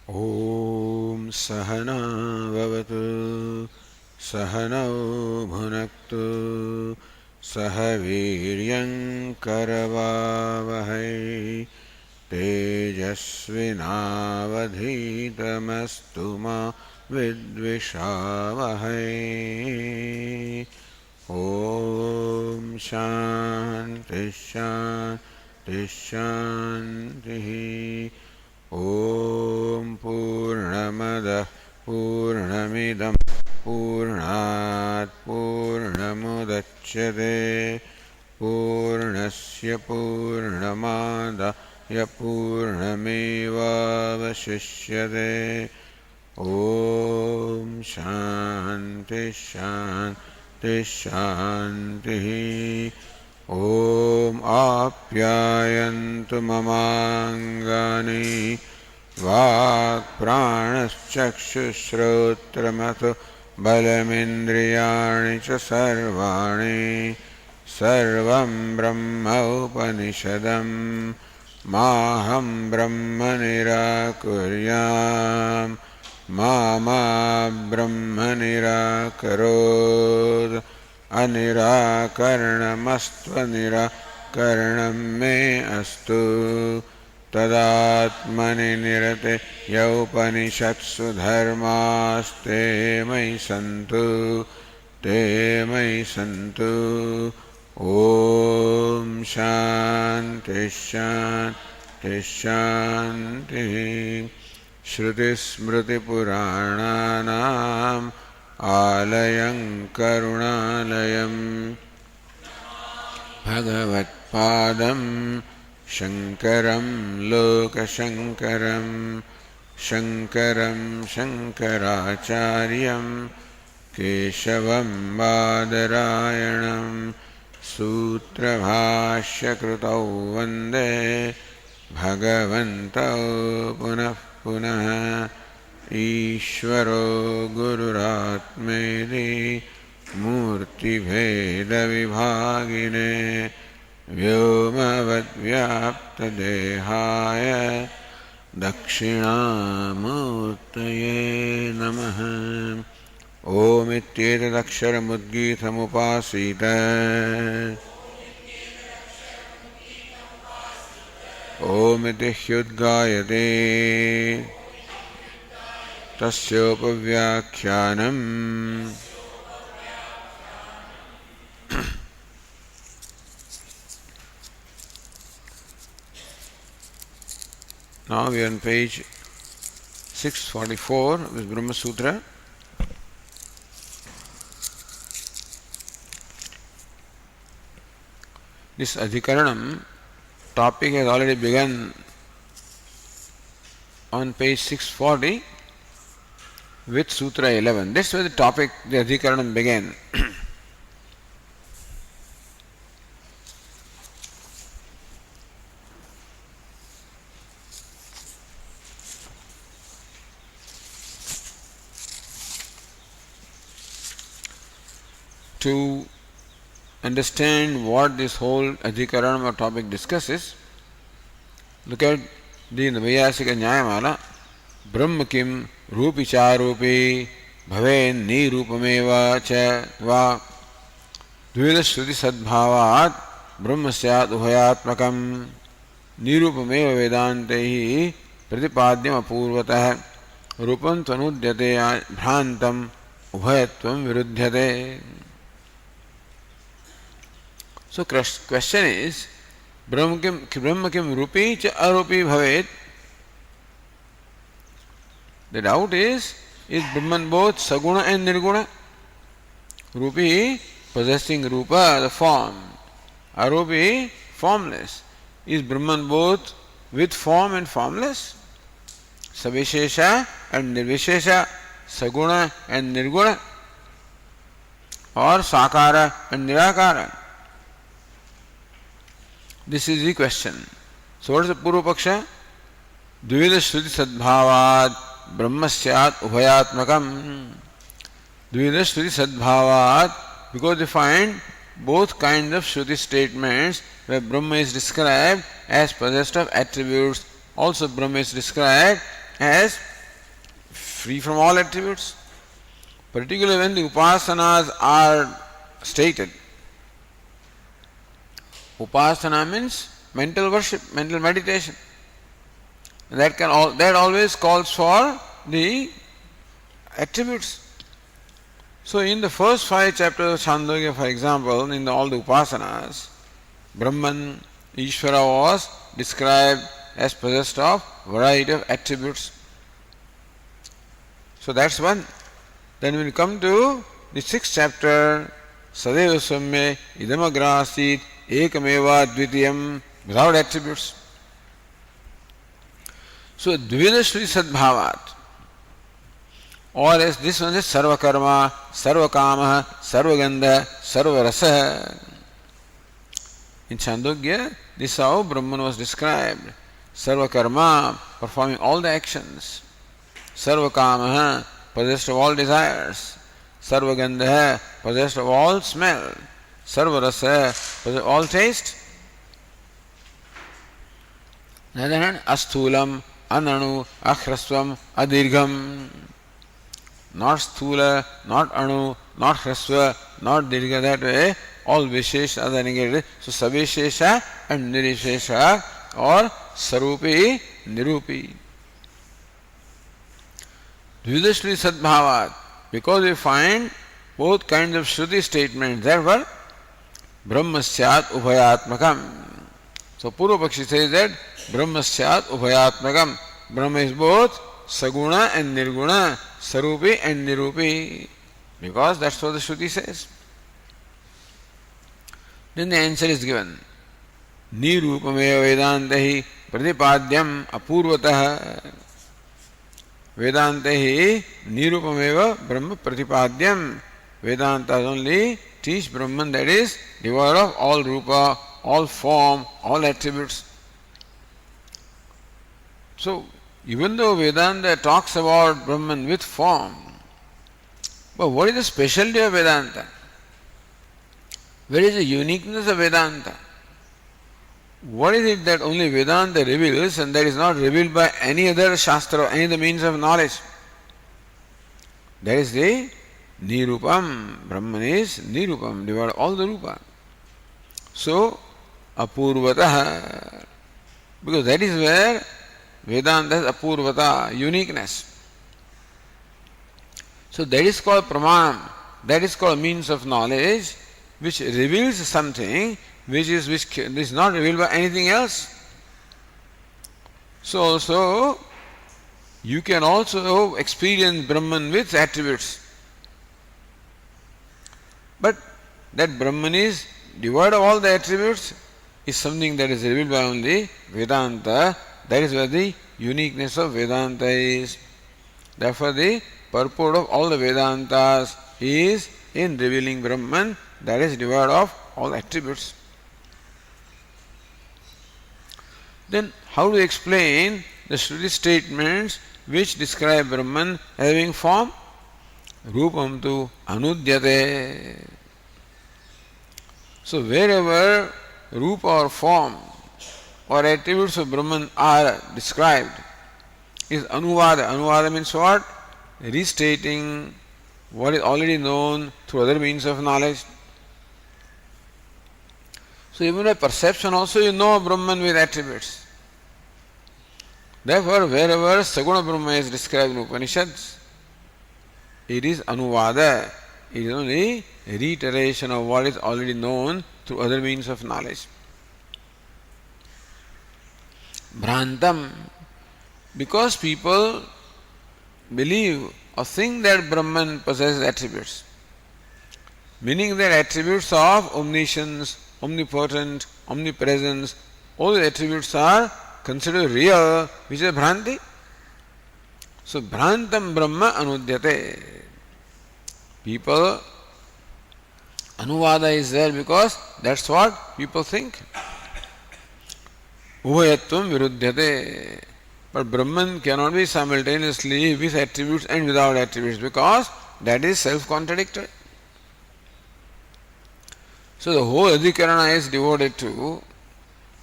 ॐ सहना भवतु सहनौ भुनक्तु सह वीर्यं करवावहै तेजस्विनावधीतमस्तु मा विद्विषावहै। ॐ शान्ति शान्ति शान्तिः। ॐ पूर्णमदः पूर्णमिदं पूर्णात् पूर्णमुदच्यते पूर्णस्य पूर्णमादाय पूर्णमेवावशिष्यते। ॐ शान्ति शान्ति शान्तिः। ॐ आप्यायन्तु ममाङ्गानि वाक्प्राणश्चक्षुश्रोत्रमथो बलमिन्द्रियाणि च सर्वाणि सर्वं ब्रह्म उपनिषदं माहं ब्रह्म निराकुर्याम् मा ब्रह्म निराकरोत् अनिराकरणमस्त्वनिराकरणं मे अस्तु तदात्मनि निरते यौपनिषत्सु धर्मास्ते मयि सन्तु ते मयि सन्तु। ॐ शान्ति शान्ति शान्तिः। श्रुतिस्मृतिपुराणानाम् आलयं करुणालयं भगवत्पादं शङ्करं लोकशङ्करं शङ्करं शङ्कराचार्यं केशवं बादरायणं सूत्रभाष्यकृतौ वन्दे भगवन्तौ पुनः पुनः। ईश्वरो गुरुरात्मेति मूर्तिभेदविभागिने व्योमवद्व्याप्तदेहाय दक्षिणामूर्तये नमः। ओमित्येतदक्षरमुद्गीतमुपासीत ओमिति ह्युद्गायते तस्योपव्याख्यानम्। Now we are on page 644 of this Brahma Sutra. This Adhikaranam topic has already begun on page 640 with Sutra 11. That's where the topic, the Adhikaranam began. To understand what this whole Adhikaranam or topic discusses, look at the Navayasika Nyayamala. Brahma kim रूपी चारूपी भवेन् निरूपमेव च वा द्विविध श्रुति सद्भावात् ब्रह्म स्यात् उभयात्मकं निरूपमेव वेदान्तैः प्रतिपाद्यम् अपूर्वतः रूपं त्वनुद्यते भ्रान्तं उभयत्वं विरुध्यते. So question is ब्रह्म किम रूपी च अरूपी भवेत्. The doubt is Brahman both Saguna and Nirguna? Rupi possessing Rupa, the form. Arupi, formless. Is Brahman both with form and formless? Savishesha and Nirvishesha, Saguna and Nirguna? Or Sakara and Nirakara? This is the question. So what is the Purva Paksha? Dvivida Shruti Sadbhavad Brahmasyat Ubhayatmakam. Dvivida Shruti Sadbhavat, because they find both kinds of Shruti statements where Brahma is described as possessed of attributes, also Brahma is described as free from all attributes. Particularly when the upasanas are stated. Upasana means mental worship, mental meditation. That always calls for the attributes. So in the first 5 chapters of Chhandogya, for example, in all the upasanas, Brahman, Ishvara was described as possessed of variety of attributes. So that's one. Then when you come to the 6th chapter, Sadeva Samya Idamagrasit Ekameva Dvitiyam, without attributes. So Dvida Shri Sadbhavat, or as this one is Sarva Karma, Sarva Kama, Sarva Gandha, Sarva Rasa. In Chhandogya, this is how Brahman was described. Sarva Karma, performing all the actions. Sarva Kama, possessed of all desires. Sarva Gandha, possessed of all smell. Sarva Rasa, possessed of all taste. Asthulam, Ananu, Akhrasvam, Adirgham. Not Sthula, not Anu, not Hrasva, not Dirgha, that way. All Vishesha are negated. So Savishesha and Nirishesha or Sarupi, Nirupi. Dvidashri Sadbhavat, because we find both kinds of Shruti statements, therefore Brahmasyat Ubhayatmakam. So Purvapakshi says that Brahmasyat Ubhayatmakam. Brahma is both Saguna and Nirguna, Sarupi and Nirupi, because that's what the Shruti says. Then the answer is given. Nirupameva Vedantahi Pratipadyam Apurvataha. Vedantahi Nirupameva Brahma Pratipadyam. Vedantas only teach Brahman, that is devoid of all rupa, all form, all attributes. So, even though Vedanta talks about Brahman with form, but what is the specialty of Vedanta? Where is the uniqueness of Vedanta? What is it that only Vedanta reveals and that is not revealed by any other Shastra or any other means of knowledge? That is the Nirupam. Brahman is Nirupam, devoid of all the Rupa. So, Apurvataha, because that is where Vedanta has Apurvata, uniqueness. So that is called Pramanam, that is called means of knowledge, which reveals something which is not revealed by anything else. So also, you can also experience Brahman with attributes. But that Brahman is devoid of all the attributes is something that is revealed by only Vedanta. That is where the uniqueness of Vedanta is. Therefore, the purport of all the Vedantas is in revealing Brahman, that is devoid of all attributes. Then, how to explain the Shruti statements which describe Brahman having form? Rupam tu anudyate. So, wherever rupa or form or attributes of Brahman are described, is anuvada. Anuvada means what? Restating what is already known through other means of knowledge. So even by perception also you know Brahman with attributes. Therefore, wherever Saguna Brahma is described in Upanishads, it is anuvada. It is only reiteration of what is already known through other means of knowledge. Bhrantam, because people believe or think that Brahman possesses attributes, meaning that attributes of omniscience, omnipotent, omnipresence, all the attributes are considered real, which is Bhranti. So, Bhrantam Brahma Anudyate. People, Anuvada is there because that's what people think. Ubhayatvam Virudhyate. But Brahman cannot be simultaneously with attributes and without attributes because that is self-contradictory. So the whole Adhikarana is devoted to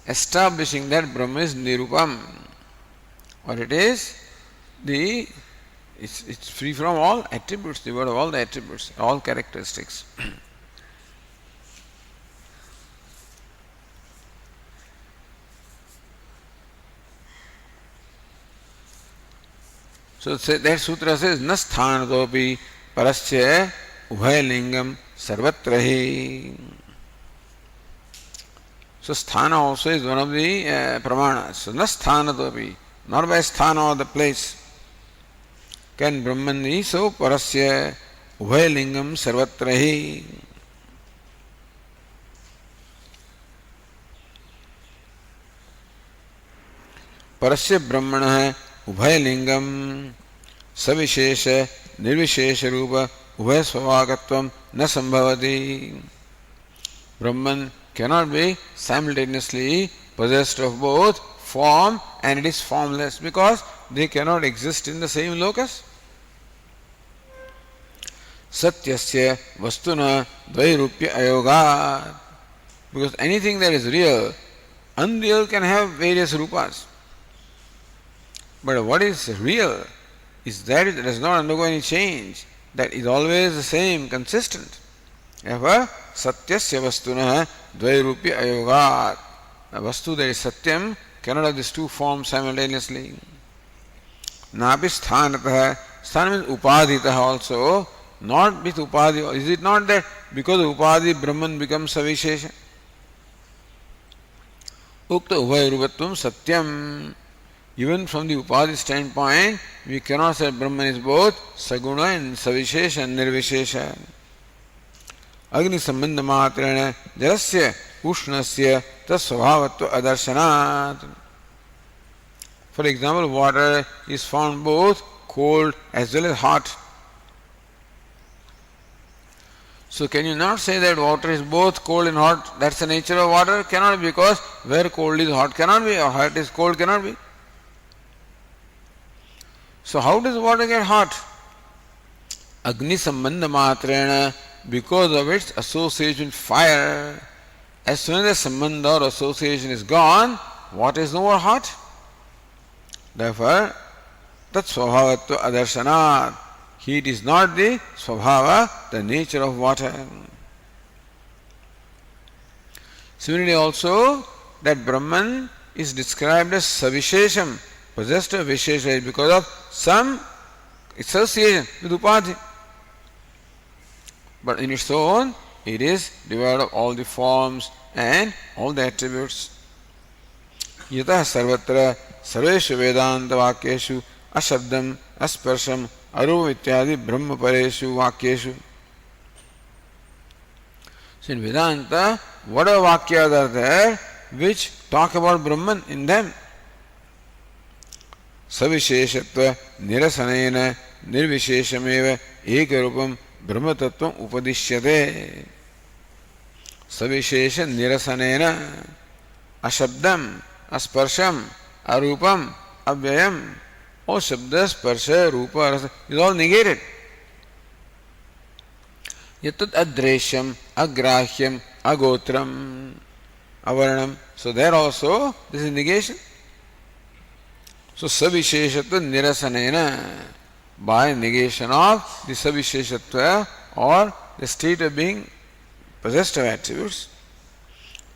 establishing that Brahma is Nirupam, or it is the It's free from all attributes, devoid of all the attributes, all characteristics. So that sutra says, na sthanadopi parasya ubhaylingam sarvatrahi. So sthana also is one of the pramanas. So na sthanadopi, not by sthana or the place, can Brahman be so parasya ubhaylingam sarvatrahi. परस्य ब्रह्मण उभय लिंगम सविशेष निर्विशेष रूप उभय स्वभावत्वम न संभवति. Brahman cannot be simultaneously possessed of both form and it is formless because they cannot exist in the same locus. Satyasya vastuna dvairupya ayogat. Because anything that is real, unreal can have various rupas. But what is real is that it does not undergo any change, that is always the same, consistent. Therefore, satyasya vastuna dvairupya ayogat. A vastu that is satyam cannot have these two forms simultaneously. Napi sthanatah. Sthana means upadhitah also. Not with upadhi. Is it not that because of upadhi Brahman becomes savishesha? Ukta ubhayruvatvam satyam. Even from the upadhi standpoint, we cannot say Brahman is both saguna and savishesha and nirvishesha. Agni sambandha matrena jalasya ushnasya tasvabhavatva adarsanat. For example, water is found both cold as well as hot. So can you not say that water is both cold and hot? That's the nature of water? Cannot be, because where cold is hot cannot be, or hot is cold cannot be. So how does water get hot? Agni sambandha matrena, because of its association with fire. As soon as the sambandha or association is gone, water is no more hot. Therefore, tat svabhavatva adarsanat. Heat is not the svabhava, the nature of water. Similarly also, that Brahman is described as savishesham, possessed of vishesha, because of some association with upadhi. But in its own, it is devoid of all the forms and all the attributes. Yatah sarvatra sarveshu vedanta vakyeshu ashabdam asparsham arupa ityadi brahma pareshu vakyeshu. So in Vedanta, whatever vakyas are there which talk about Brahman in them, savisheshatva nirasanena nirvisheshameva ekarupam brahma tattvam upadishyate. Savishesha nirasanena ashabdam asparsham arupam avyayam. All shabda, sparsha, rupa, rasa is all negated. Yatat adreshyam, agrahyam, agotram, avaranam. So there also this is negation. So savisheshatva nirasanena, by negation of the savisheshatva or the state of being possessed of attributes,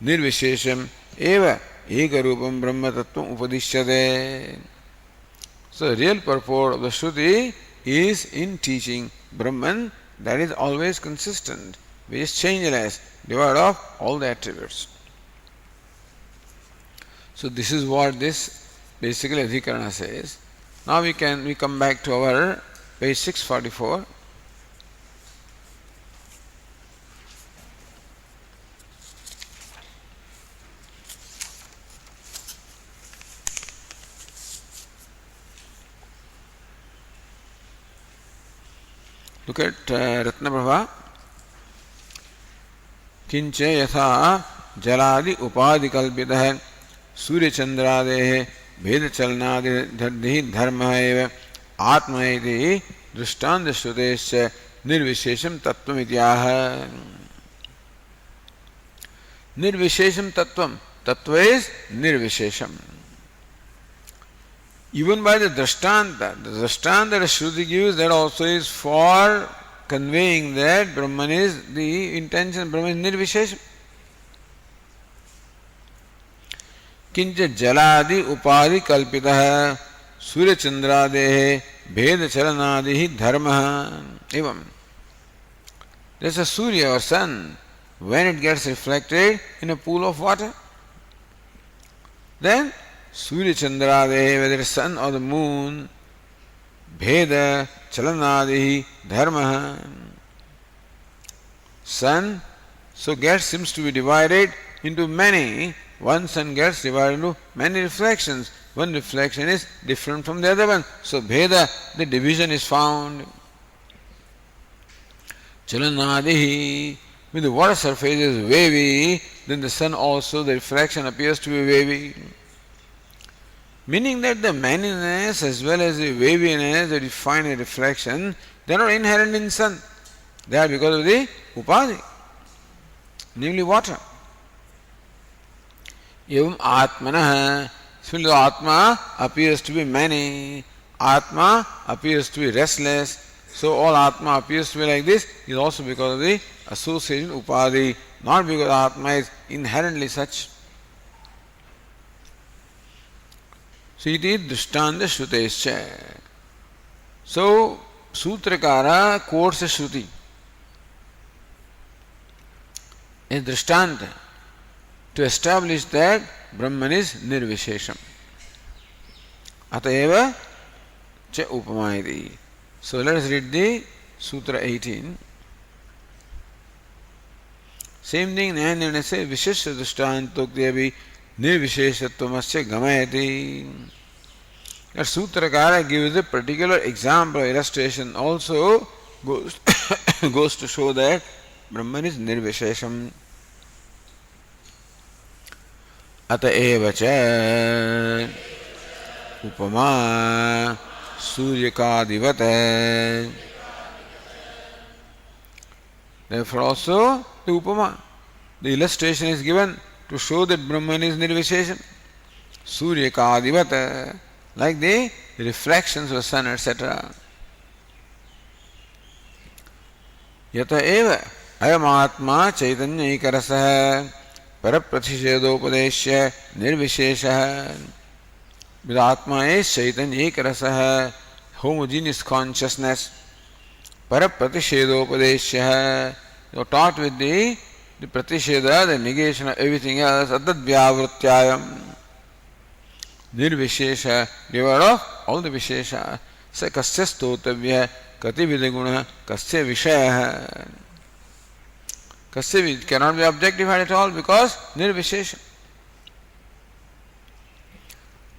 nirvishesham eva ekarupam brahma tattvam upadishyate. So the real purport of the Shruti is in teaching Brahman that is always consistent, which is changeless, devoid of all the attributes. So this is what this basically Adhikarana says. Now we come back to our page 644. Look at Ratnaprabha. Kinche yatha jaladi upadi kalpitah surya chandradehe veda chalnadi dharma eva atma iti drishtanta shrutescha nirvishesham tattvam ityaha. Nirvishesham tattvam. Tattva is nirvishesham. Even by the Drishtanta that a Shruti gives, that also is for conveying that Brahman is the intention, Brahman is Nirvishesha. किंच जलादि उपाधि कल्पितः सूर्य चंद्रादेः भेद चलनादि ही धर्मः एवं there's a Surya or sun when it gets reflected in a pool of water, then Surya Chandradehe, whether the sun or the moon, Bheda Chalanadihi Dharma. Sun seems to be divided into many. One sun gets divided into many reflections. One reflection is different from the other one. So Bheda, the division is found. Chalanadihi, when the water surface is wavy, then the sun also, the reflection appears to be wavy. Meaning that the maniness as well as the waviness that you find in reflection, they are not inherent in sun. They are because of the upadhi, namely water. Evam atmanah, similarly atma appears to be many, atma appears to be restless. So all atma appears to be like this is also because of the association upadhi, not because atma is inherently such. So it is drishtanta shrutescha. So Sutrakara quotes a Shruti as drishtanta to establish that Brahman is nirvishesham. Ataeva cha upamayati. So let us read the Sutra 18. Same thing, Nayana says, Vishesha drishtantokti nirvisheshatvamasya gamayati. That Sutrakara gives a particular example, illustration also goes to show that Brahman is nirvishesham. Ataeva cha upama suryakadivata. Therefore also the upama, the illustration is given to show that Brahman is nirvishesham. Suryakadivata, like the reflections of the sun, etc. Yata eva ayam atma chaitanya ikarasah parapratishedopadeshya nirvisheshah. With atma is chaitanya ikarasah, homogeneous consciousness. Parapratishedopadeshya, you are taught with the pratisheda, the negation of everything else, adadvyavrutyayam. Nirvishesha, giver of all the vishesha. Sa kasya stotavya kati vidaguna kasya vishaya. Kasya cannot be objectified at all because nirvishesha.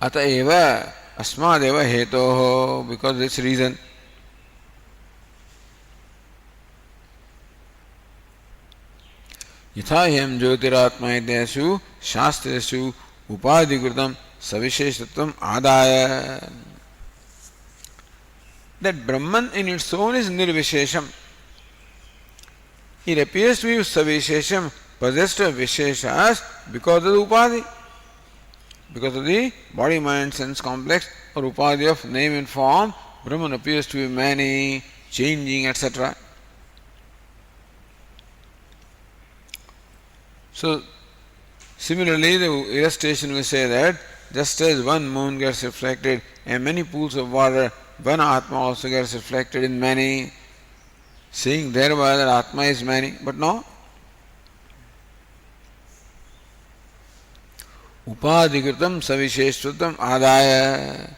Ataeva asmadeva hetoho, because this reason. Yathahyam jyotiratma idyasu shastresu upadhikritam savisheshatvam adaya. That Brahman in its own is nirvishesham. It appears to be savishesham, possessed of visheshas because of the upadhi, because of the body, mind, sense complex or upadhi of name and form. Brahman appears to be many, changing, etc. So, similarly, the illustration will say that just as one moon gets reflected in many pools of water, one Atma also gets reflected in many, saying thereby that Atma is many, but no. Upadhikritam savisheshvatvam adaya.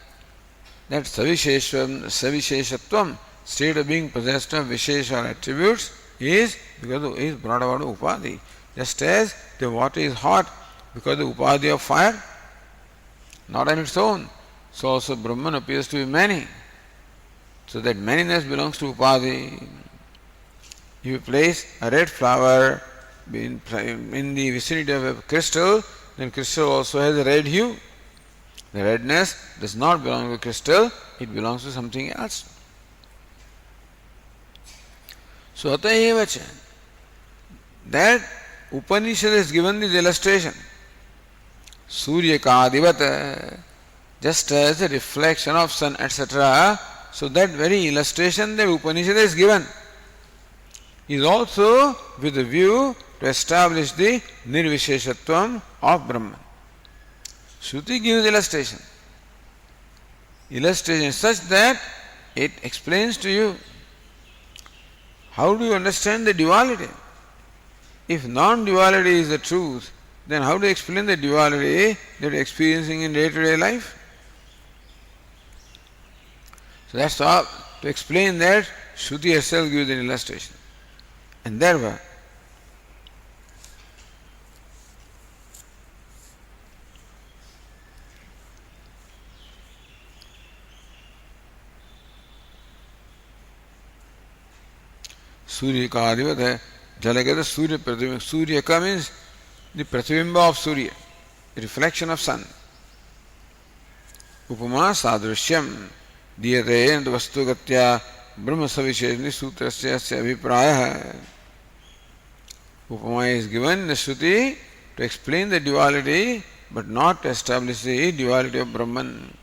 That savisheshatvam, state of being possessed of vishesha attributes, is because is brought about upadhi. Just as the water is hot because of the upadhi of fire, not on its own. So also Brahman appears to be many. So that manyness belongs to upadhi. If you place a red flower in the vicinity of a crystal, then crystal also has a red hue. The redness does not belong to crystal, it belongs to something else. So atayevacha, that Upanishad has given this illustration. Surya kadivata, just as a reflection of sun, etc. So that very illustration the Upanishad is given is also with a view to establish the nirvisheshatvam of Brahman. Shruti gives illustration. Illustration is such that it explains to you how do you understand the duality. If non-duality is the truth, then how do you explain the duality that you are experiencing in day-to-day life? So that's all. To explain that, Shruti herself gives an illustration. And therefore, Surya ka adivat hai, jalagata Surya pratibimba. Surya ka means the pratibimba of Surya, the reflection of sun. Upama sadrishyam diyate and vastugatya brahma savisheshni sutrasya asya abhipraya. Upama is given in the Shruti to explain the duality but not to establish the duality of Brahman.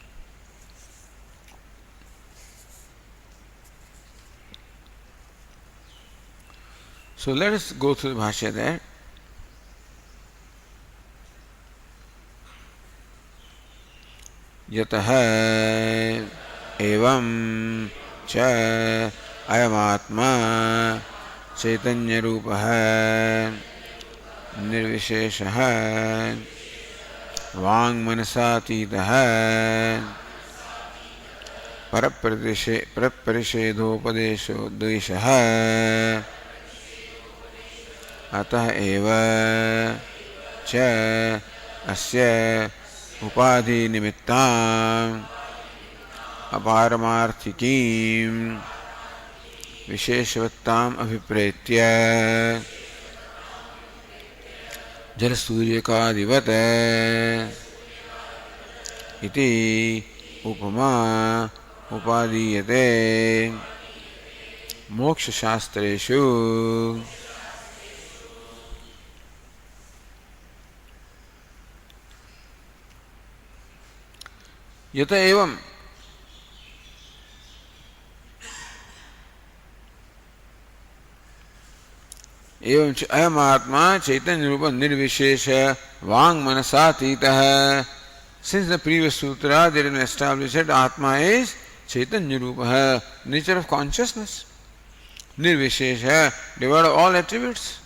So let us go through the bhashya there. Yataha evam cha ayamatma chaitanya rupaha nirvisheshaha vang manasatitaha paraparishedopadesho deshaha अतः एव च अस्य उपाधि निमित्तां अपारमार्थिकीं विशेषवत्ताम् अभिप्रेत्य जलसूर्यकादिवत् इति उपमा उपादीयते मोक्षशास्त्रेषु यत एवं एवं च अयम आत्मा चैतन्य रूप निर्विशेष वांग मनसातीतः. Since the previous sutra there is established that Atma is Chaitanya Rupa, nature of consciousness, Nirvishesha, devoid of all attributes.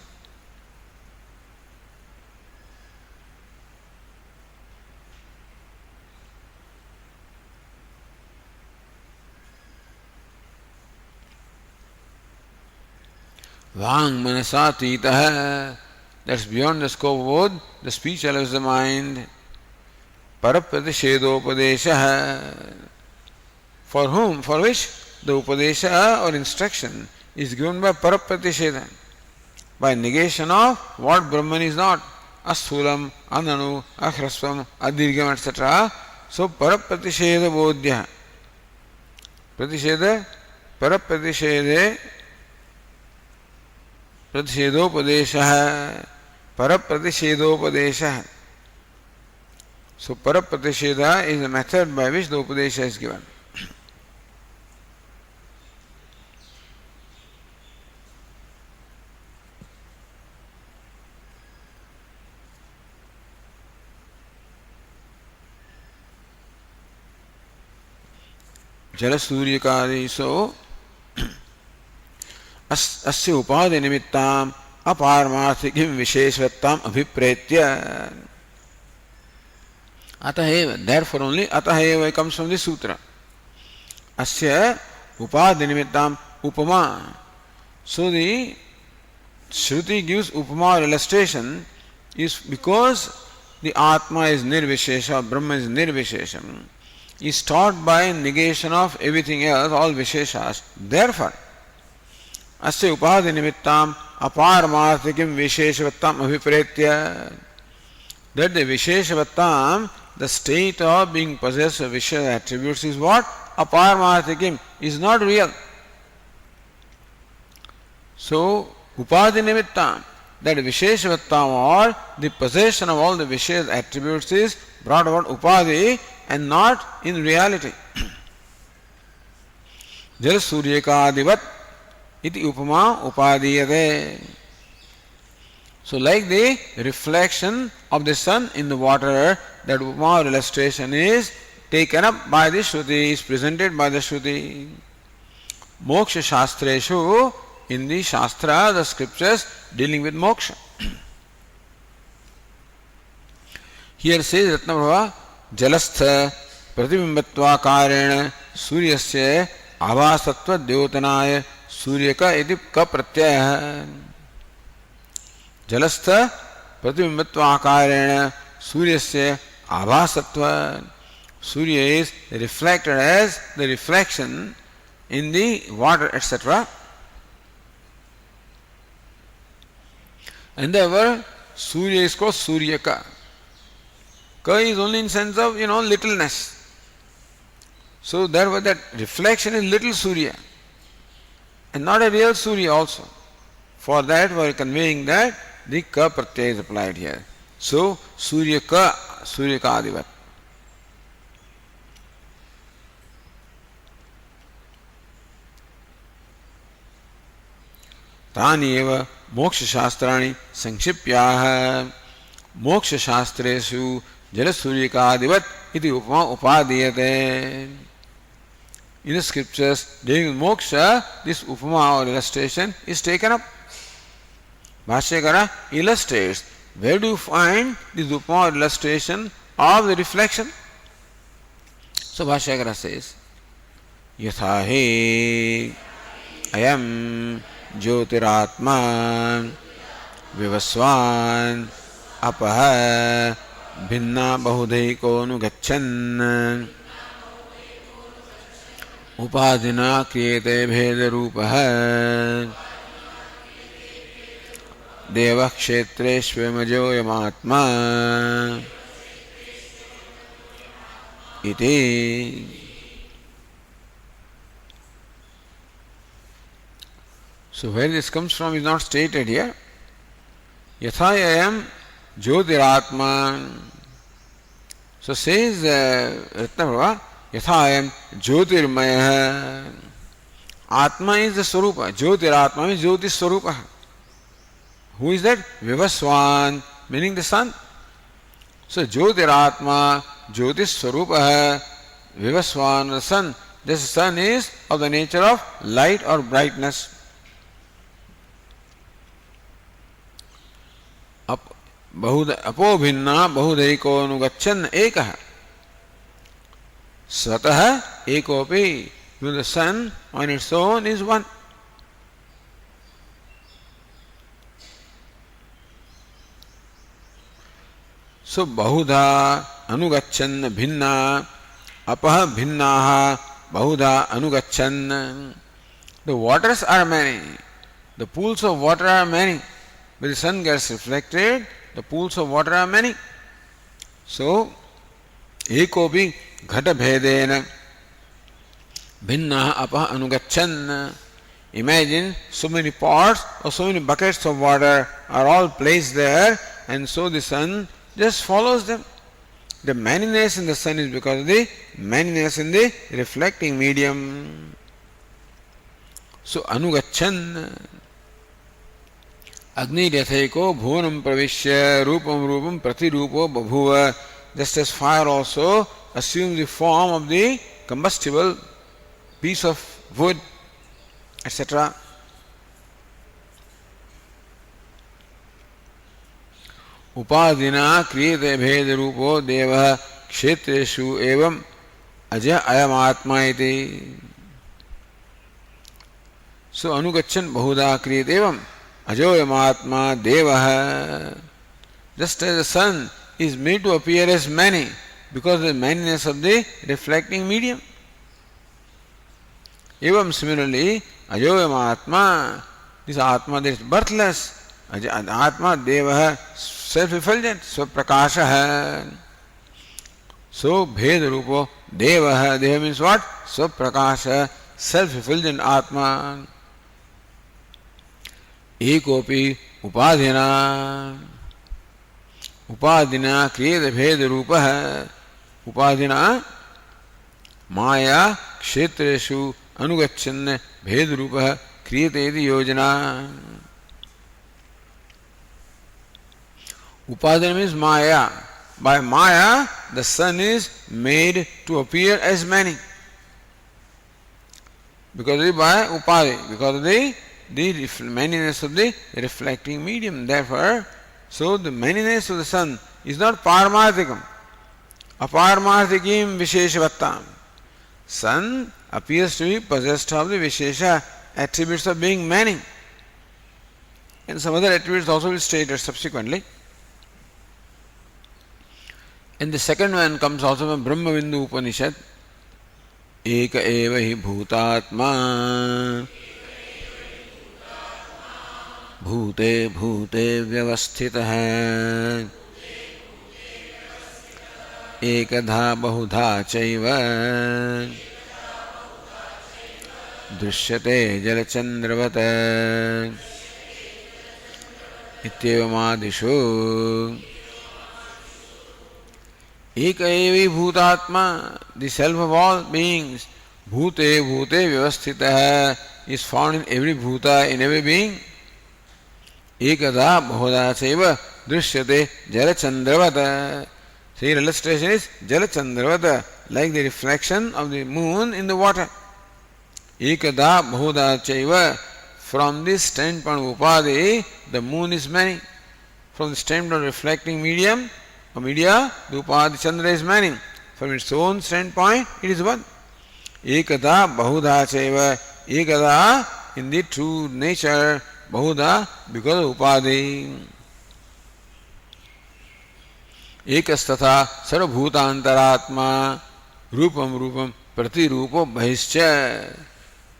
Vang manasatitaha, that's beyond the scope of both the speech allows the mind. Parapratishedopadesha, for whom, for which the upadesha or instruction is given by parapratisheda, by negation of what Brahman is not, asthulam, ananu, ahrasvam, adirgam, etc. So parapratisheda bodhya, pratisheda, parapratishede, pratishedopadesha, parapratishedopadesha. So parapratisheda is the method by which the upadesha is given. Jalasurya so asya upadhi nimittam aparmarthikim visheshvattam abhipretya. Ataheva, therefore only ataheva comes from this sutra. Asya upadhi nimittam upama. So the Shruti gives upama or illustration is because the Atma is nirvishesha, Brahma is nirvishesham, is taught by negation of everything else, all visheshas. Therefore, asya upadhi nimittam aparmarthikim visheshvattam abhipretya, that the visheshvattam, the state of being possessed of Vishesha attributes is what? Aparmarthikim, is not real. So, upadhi nimittam, that Visheshavattam or the possession of all the Vishesha attributes is brought about upadhi and not in reality. Jal suryakadivat iti upama upadiyate. So like the reflection of the sun in the water, that upama or illustration is taken up by the Shruti, is presented by the Shruti. Moksha Shastreshu, in the Shastra, the scriptures dealing with moksha. Here says Ratnaprabha, Jalastha Pratibimbatva Suryasya Avasatva Dyotanaya Suryaka iti ka pratyaya. Jalastha Pratibimbatva Suryasya Avasatva. Surya is reflected as the reflection in the water, etc. And therefore, Surya is called Suryaka. Ka is only in sense of, littleness. So therefore that reflection is little Surya and not a real Surya also. For that we are conveying that the ka pratyaya is applied here. So Suryaka, Suryaka adivat. तानि एव मोक्षशास्त्राणि संक्षिप्याः मोक्षशास्त्रेषु जलसूर्यकादिवत् इति उपमा उपादीयते. In the scriptures dealing with moksha, this upama or illustration is taken up. Bhashyakara illustrates. Where do you find this upama or illustration of the reflection? So Bhashyakara says, Yatha he ayam ज्योतिरात्मा विवस्वान् अपः भिन्ना बहुधैकोऽनुगच्छन् उपाधिना क्रियते भेदरूपः देवक्षेत्रेष्वयमजोऽयमात्मा इति. So where this comes from is not stated here. Yathayayam Jyotiratma. So says Ratnaprabha, Yathayam Jyotirmaya. Atma is the Swarupa. Jyotiratma means Jyoti Swarupa. Who is that? Vivaswan, meaning the sun. So Jyotiratma, Jyoti Swarupa, Vivaswan, the sun. This sun is of the nature of light or brightness. अपो भिन्ना बहुधैको अनुगच्छन् एकः स्वतः एकोपि. The sun on its own is one. So बहुधा अनुगच्छन् भिन्ना अपः भिन्नाः बहुधा अनुगच्छन्. The waters are many, the pools of water are many. When the sun gets reflected, the pools of water are many. So, ekopi ghata bhedena bhinna apah anugachan. Imagine so many pots or so many buckets of water are all placed there, and so the sun just follows them. The manyness in the sun is because of the manyness in the reflecting medium. So, anugachan. Agni Ratheko Bhuvanam Pravishya Rupam Rupam Pratirupo Babhuva. Just as fire also assumes the form of the combustible piece of wood, etc. Upadina Kriyate Bheda Rupo Deva Kshetreshu Evam Aja Ayamatma iti. So Anugachan Bahuda Kriyate Evam Ajoyamatma Devaha. Just as the sun is made to appear as many because of the manyness of the reflecting medium. Evam similarly, Ajoyamatma, this Atma that is birthless, Atma Devaha, self-effulgent, Svaprakashaha. So, Bheda Rupo Devaha, Deva means what? Svaprakasha, self-effulgent Atma. Ekopi Upadhina. Upadhina Kriyate Bheda Rupaha. upadina maya kshetreshu anugachan bhedrupa kriyate iti yojana. Upadana means maya. By maya, the sun is made to appear as many. Because of the by upadi, because of the manyness of the reflecting medium. Therefore, so the manyness of the sun is not paramarthikam. Aparmarthikim visheshavattam. Sun appears to be possessed of the vishesha attributes of being many. And some other attributes also will stated subsequently. And the second one comes also from Brahmavindu Upanishad. Eka eva hi bhutatma bhute bhute vyavasthitah ekadha bahudha chaiva drishyate jalachandravata ityevamadishu. Eka evi bhutatma, the self of all beings, bhute bhute vyavasthitah, is found in every bhuta, in every being. Ekada bahuda chaiva drishyate jalachandravata. So here illustration is jalachandravata, like the reflection of the moon in the water. Ekada bahuda chaiva, from this standpoint of upadi, the moon is many. From the standpoint of reflecting medium, or media, the upadi chandra is many. From its own standpoint, it is one. Ekada bahuda chaiva, ekada in the true nature, bahuda because of upadi. Ekastatha sarvabhutantaratma rupam rupam pratirupo bahischa.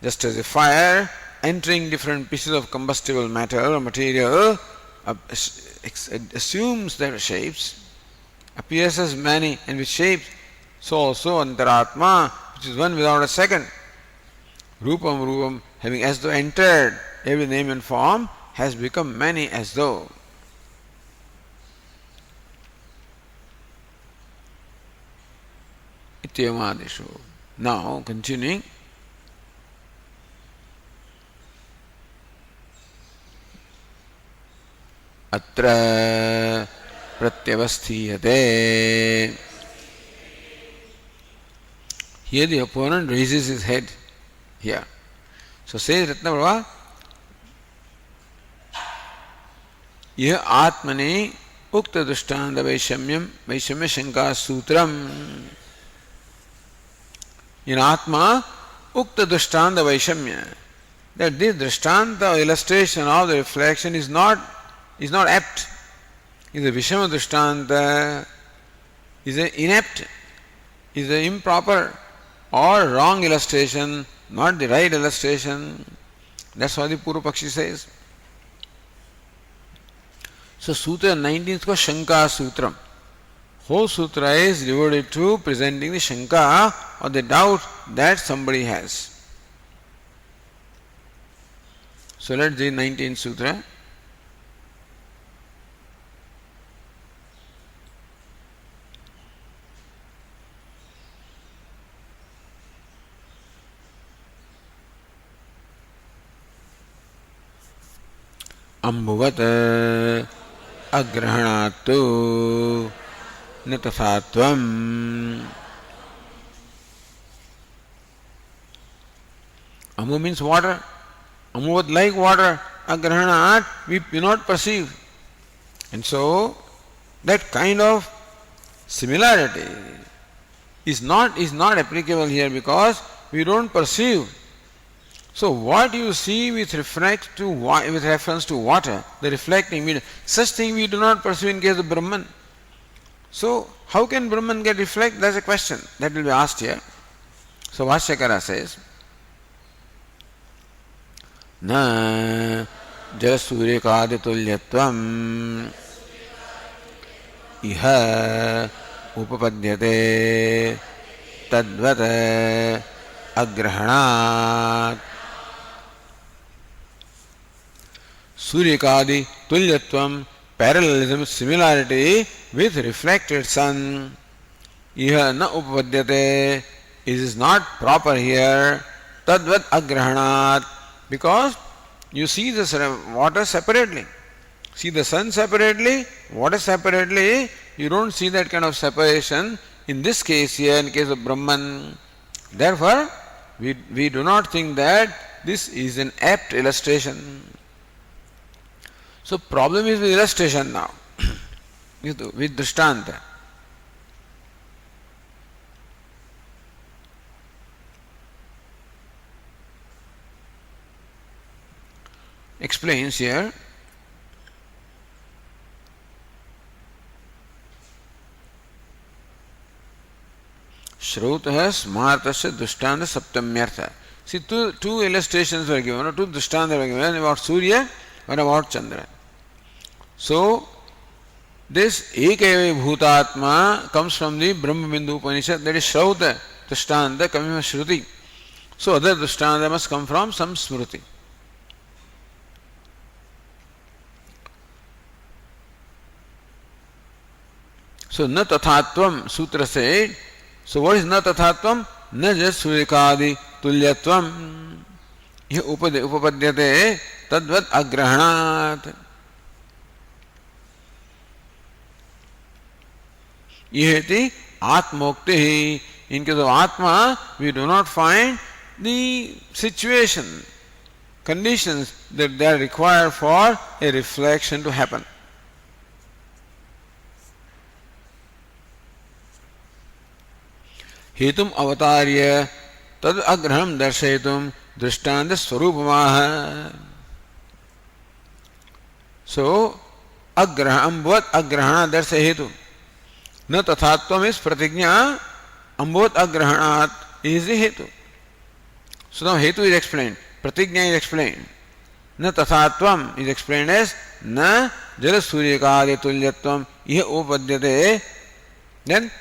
Just as a fire entering different pieces of combustible matter or material assumes their shapes, appears as many and with shapes, so also antaratma, which is one without a second. Rupam rupam, having as though entered every name and form, has become many as though. Ityamadishu. Now, continuing. Atra pratyavasthiyate. Here the opponent raises his head. Here. So says Ratnaprabha, यह आत्मने उक्त दृष्टांत वैषम्य शंका सूत्रम. In Atma, Ukta Drishtanta Vaishamya, that this Drishtanta or illustration of the reflection is not apt. Is a Vishama Drishtanta, is an inept, is an improper or wrong illustration, not the right illustration. That's what the Purvapakshi says. So Sutra 19 is called Shanka Sutram. Whole sutra is devoted to presenting the shanka or the doubt that somebody has. So let's read 19th sutra. Ambhuvat agrahanato Natasatvam. Amu means water. Amuvat like water. Agrahanat, we do not perceive. And so, that kind of similarity is not applicable here because we don't perceive. So, what you see with reference to water, the reflecting medium, such thing we do not perceive in case of Brahman. So, how can Brahman get reflect? That's a question that will be asked here. So, Vashyakara says, Na jalasurikaditulyatvam iha upapadyate tadvat agrahanat. Suryakadi tulyatvam, parallelism, similarity with reflected sun. iha na upapadyate, it is not proper here, tadvat agrahanat, because you see the water separately. See the sun separately, water separately, you don't see that kind of separation in this case here, in case of Brahman. Therefore, we do not think that this is an apt illustration. So problem is with illustration now, with Drishtanta. Explains here. Shrutah smartasya drishtanta saptamyartha. See, two illustrations were given, or two drishtanta were given about Surya and about Chandra. So, this Ekaiva Bhutatma comes from the Brahma Bindu Upanishad, that is Shrauta drishtanta coming from Shruti. So, other drishtanta must come from some Smruti. So, na tathatvam sutra said. So, what is na tathatvam? Na jas suryakadi tulyatvam. Yeh upapadyate tadvat agrahanat. Yeheti atmokti. In case of Atma, we do not find the situation, conditions that they are required for a reflection to happen. हेतुम अवतार्य तद अग्रहणम दर्शयितुम दृष्टांत स्वरूपमाह. सो अग्रहणवत अग्रहण दर्शय हेतु न तथात्वम इस प्रतिज्ञा अम्बोत अग्रहणात is the हेतु. So now हेतु is explained, प्रतिज्ञा इज एक्सप्लेन्ड, न तथात्वम इज एक्सप्लेन्ड एज न जल सूर्यकादि तुल्यत्वम यह उपपद्यते. Then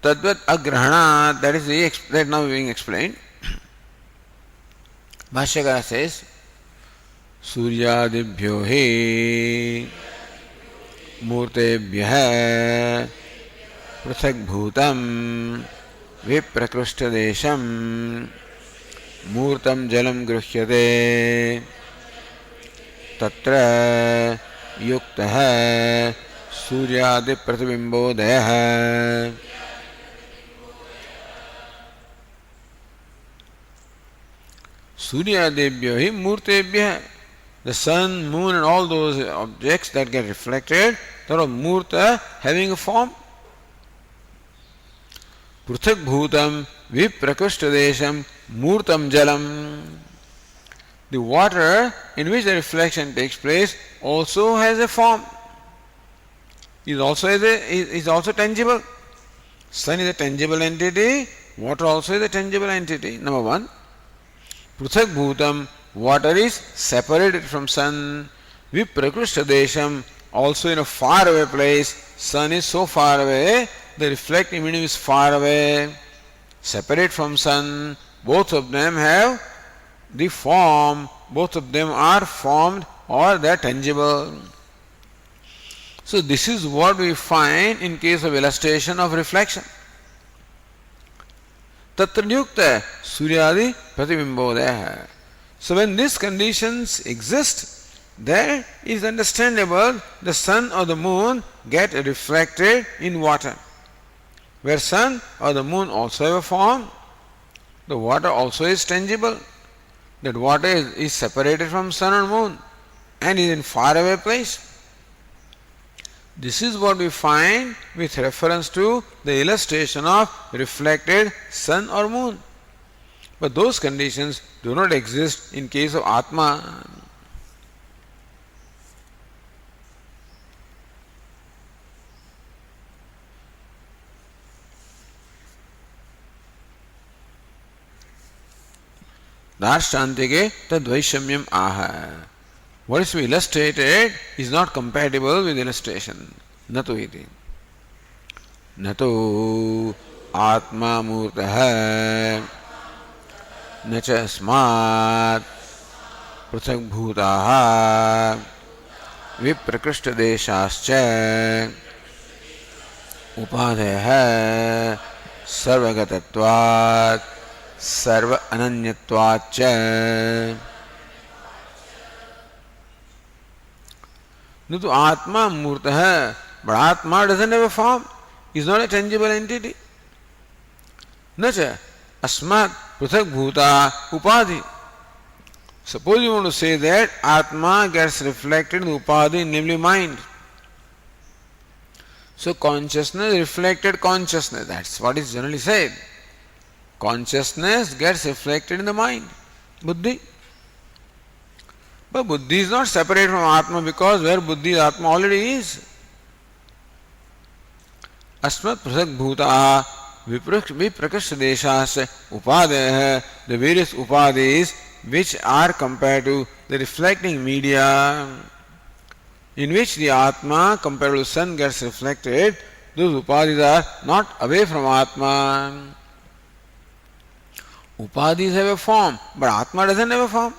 Tadvat agrahana, that is that now being explained. Bhashyakara says, Suryadibhyo he murtebhyah prathak bhutam viprakrushtadesham murtam jalam gruhyate tatra yuktah suryadip pratibhimbodayah. Surya Debhyo hi Murtebhya. The sun, moon and all those objects that get reflected, that are Murta, having a form. Pruthak Bhutam Viprakushtadesham Murtam Jalam. The water in which the reflection takes place also has a form. Is also tangible. Sun is a tangible entity, water also is a tangible entity. Number one. Pruthak Bhutam, water is separated from sun. Viprakrushtadesham, also in a far away place. Sun is so far away, the reflecting medium is far away, separate from sun. Both of them have the form, both of them are formed or they are tangible. So this is what we find in case of illustration of reflection. Tatra yukta suryadi pratibhimbodaya. So when these conditions exist, there is understandable the sun or the moon get reflected in water. Where sun or the moon also have a form, the water also is tangible. That water is separated from sun or moon and is in far away place. This is what we find with reference to the illustration of reflected sun or moon. But those conditions do not exist in case of Atma. Darshantike tadvaishamyam aha. What is to be illustrated is not compatible with illustration. Natu iti. Natu atma murtaha nacha asmat prathak bhutaha viprakrishta deshascha उपाधयः सर्वगतत्वात् सर्व अनन्यत्वाच्च. No, to Atma Murtah, but Atma doesn't have a form, is not a tangible entity. Nacha Asmat Pruthak Bhuta Upadhi. Suppose you want to say that Atma gets reflected in Upadhi, namely mind. So consciousness reflected consciousness, that's what is generally said. Consciousness gets reflected in the mind, Buddhi. But Buddhi is not separate from Atma because where Buddhi is, Atma already is. Asmat Prasak Bhuta Viprakasha Deshas Upadeh, the various Upadis which are compared to the reflecting media in which the Atma compared to the sun gets reflected, those Upadis are not away from Atma. Upadis have a form, but Atma doesn't have a form.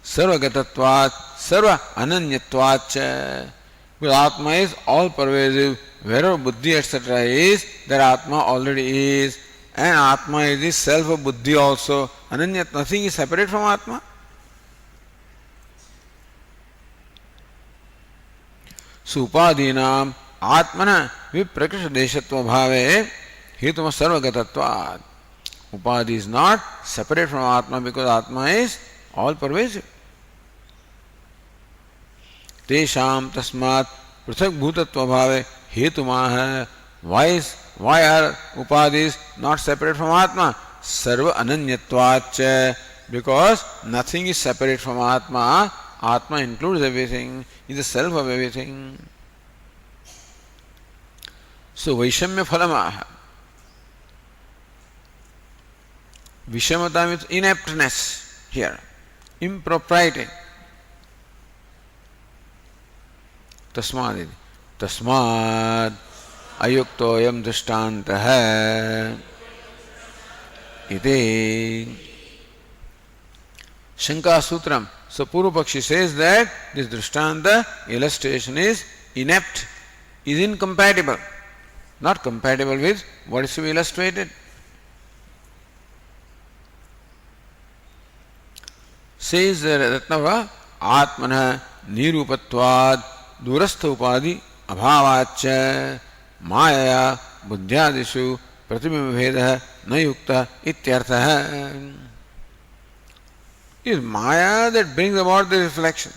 Sarvagatatvat, Sarva Ananyatvat. Because Atma is all pervasive. Wherever Buddhi etc. is, that Atma already is. And Atma is the self of Buddhi also. Ananyat, nothing is separate from Atma. Supadinam Atmana Viprakasha Deshatva Bhave Hituma Sarvagatatvat. Upadhi is not separate from Atma because Atma is all pervasive. Tesham tasmat prithak bhutatva bhave hetumah. Why are upadis not separate from Atma? Sarva ananyatvacha. Because nothing is separate from Atma. Atma includes everything, is the self of everything. So Vaishamya phalamaha. Vishamata means ineptness here, impropriety. Tasmad ayuktoyam drishtantah iti Shanka Sutram. So Purvapakshi says that this drishtanta illustration is inept, is incompatible, not compatible with what is to be illustrated. Says Ratnava Atmana Nirupatvad Durastha Upadi Abhavacha Maya Buddhyadishu Pratibimabheda Nayukta Ityartha. It is Maya that brings about the reflection.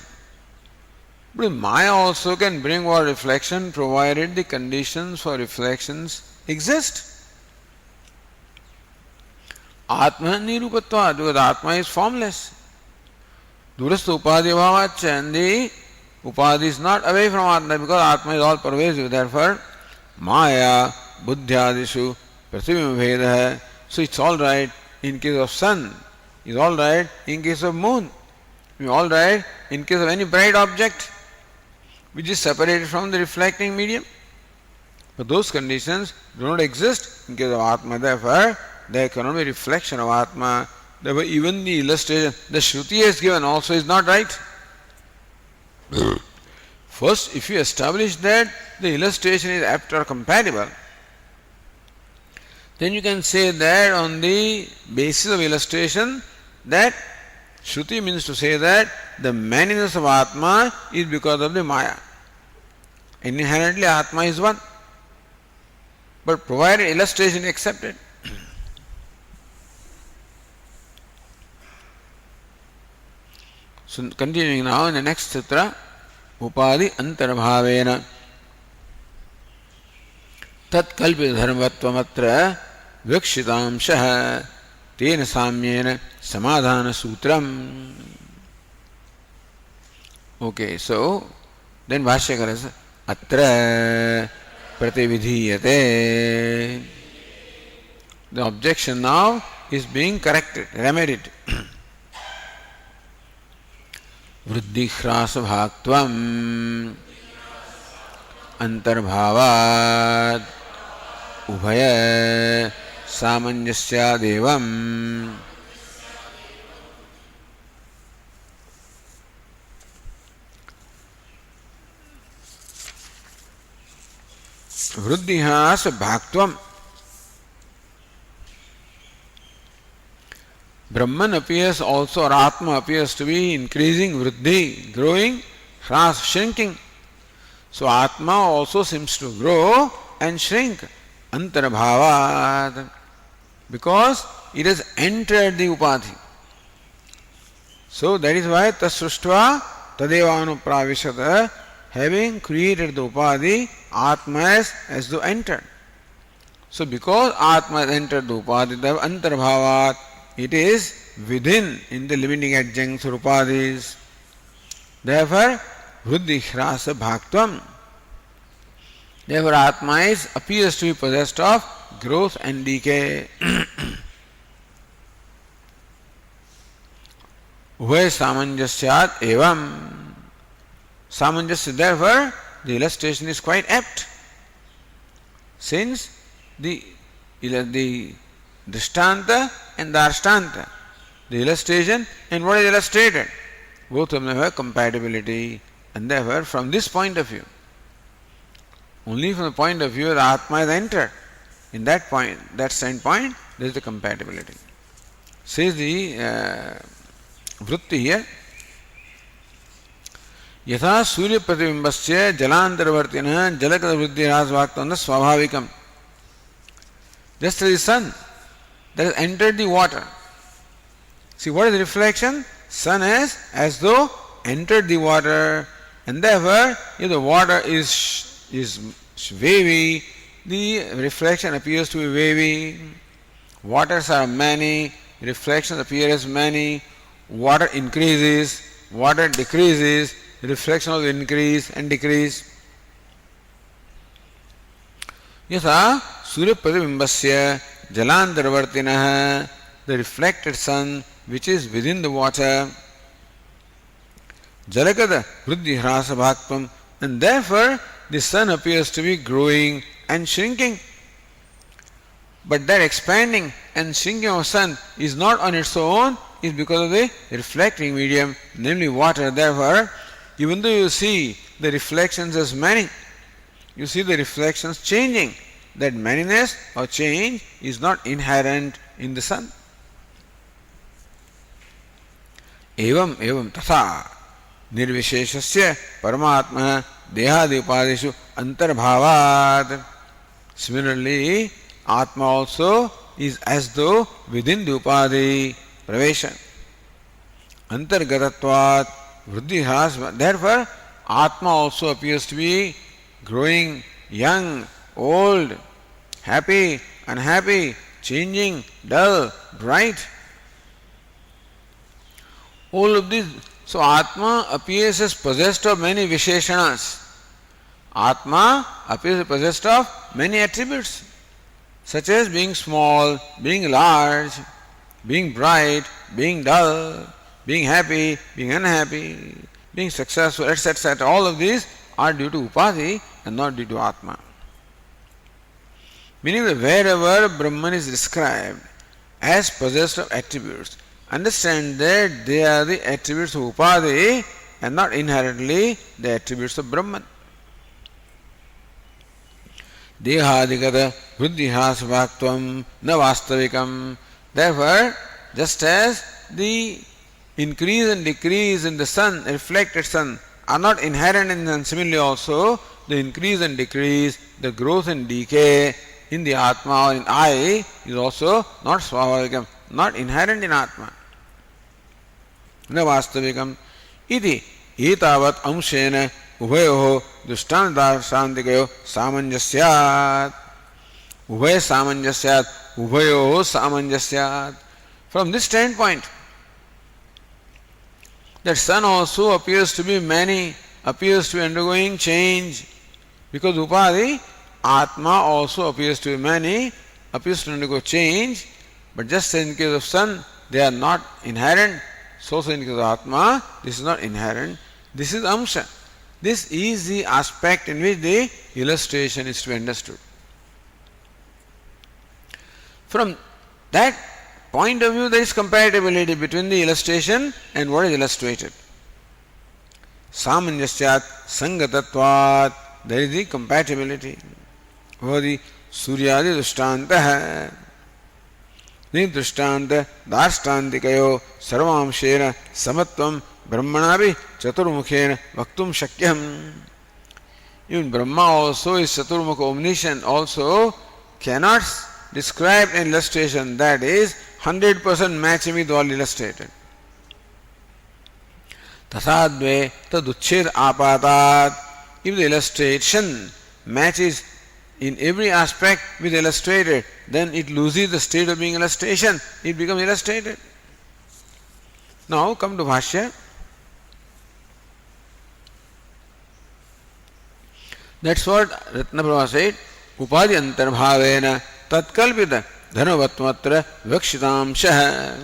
But Maya also can bring about reflection provided the conditions for reflections exist. Atma Nirupatvad, because Atma is formless. Durastha Upadi Abhavacha, and the Upadhi is not away from Atma because Atma is all pervasive. Therefore, Maya, Buddhyadishu, Pratibimabheda. So it's all right in case of sun, it's all right in case of moon, it's all right in case of any bright object which is separated from the reflecting medium. But those conditions do not exist in case of Atma. Therefore, there cannot be reflection of Atma. Therefore, even the illustration the Shruti has given also is not right. First, if you establish that the illustration is apt or compatible, then you can say that on the basis of illustration that Shruti means to say that the manliness of Atma is because of the Maya. Inherently Atma is one. But provided illustration is accepted. So continuing now in the next sutra, Upadi Antarbhavena Tat Kalpita Dharmattvamatra Vikshitamshaha Tena Samyena Samadhana Sutram. Okay, so then Bhashyakara says Atra Pratividhiyate. The objection now is being corrected, remedied. Vruddhihrasabhaktvam Antarbhavad Ubhaya Samanjasyadevam. Vruddhihas bhaktvam. Brahman appears also, or Atma appears to be increasing, Vruddhi, growing, Hras, shrinking. So Atma also seems to grow and shrink. Antarbhavat. Because it has entered the Upadhi. So that is why Tasruštva Tadevanupravishata, having created the Upadhi, Atma has as though entered. So because Atma has entered the Upadhi, the Antarbhavat, it is within, in the limiting adjuncts or Upadhis. Therefore, Vruddhi Hrasa Bhaktvam. Therefore, Atma appears to be possessed of growth and decay. Ubhay samanjasyat evam. Samanjasya, therefore, the illustration is quite apt. Since the Drishtanta and the Ashtanta, the illustration and what is illustrated, both of them have compatibility. And therefore, from this point of view, only from the point of view that Atma has entered, in that point, that standpoint, there is the compatibility. Says the Vritti here, Yatha Surya Pratibimbasya Jalantarvartina Jalakada Vritti Rasvaktana Swabhavikam. Just as the sun that has entered the water. See, what is the reflection? Sun has as though entered the water, and therefore, if the water is wavy, the reflection appears to be wavy. Waters are many, reflections appear as many. Water increases, water decreases, reflection also increase and decrease. Yatha Surya Pratibimbasya Jalantarvartinah, the reflected sun which is within the water, Jalakada Vruddhi Hrasa Bhaktvam, and therefore the sun appears to be growing and shrinking. But that expanding and shrinking of sun is not on its own, is because of the reflecting medium, namely water. Therefore, even though you see the reflections as many, you see the reflections changing. That manyness or change is not inherent in the sun. Evam tatha nirvisheshasya paramatma dehadi upadishu antarbhavat. Similarly, Atma also is as though within the upadhi pravesha. Antargatatvat vruddhi hrasa. Therefore, Atma also appears to be growing, young, old, happy, unhappy, changing, dull, bright. All of these. So Atma appears as possessed of many Visheshanas. Atma appears possessed of many attributes, such as being small, being large, being bright, being dull, being happy, being unhappy, being successful, etc. All of these are due to Upadhi and not due to Atma. Meaning that wherever Brahman is described as possessed of attributes, understand that they are the attributes of Upadhi and not inherently the attributes of Brahman. Dehadigata vruddhihasvaktvam na vastavikam. Therefore, just as the increase and decrease in the sun, reflected sun, are not inherent in the sun, similarly also the increase and decrease, the growth and decay in the Atma or in I is also not swabhavikam, not inherent in Atma. Na vastavikam iti etavat amshena ubhayoho drishtantadarsantikayo samanjasyat. Ubhay samanjasyat, ubhayoho samanjasyat. From this standpoint, that sun also appears to be many, appears to be undergoing change, because Upadhi, Atma also appears to be many, appears to undergo change, but just as in case of sun, they are not inherent, so in case of Atma, this is not inherent, this is Amsha. This is the aspect in which the illustration is to be understood. From that point of view, there is compatibility between the illustration and what is illustrated. Samanjasyat sangatatvat, there is the compatibility. भवति सूर्यादि दृष्टांत है नहीं दृष्टांत दार्ष्टान्तिकयो सर्वांशेन समत्वं ब्रह्मणा भी चतुर्मुखेन वक्तुं शक्यम्. Even Brahma also is Chaturmukha, omniscient, also cannot describe an illustration that is 100% matching with all illustrated. Tathadve taduched apatat. If the illustration matches in every aspect with illustrated, then it loses the state of being illustration. It becomes illustrated. Now come to Bhashya. That's what Ratnaprabha said. Upadi antarbhavena tatkalpita dharmavatmatra vivakshitamshaha.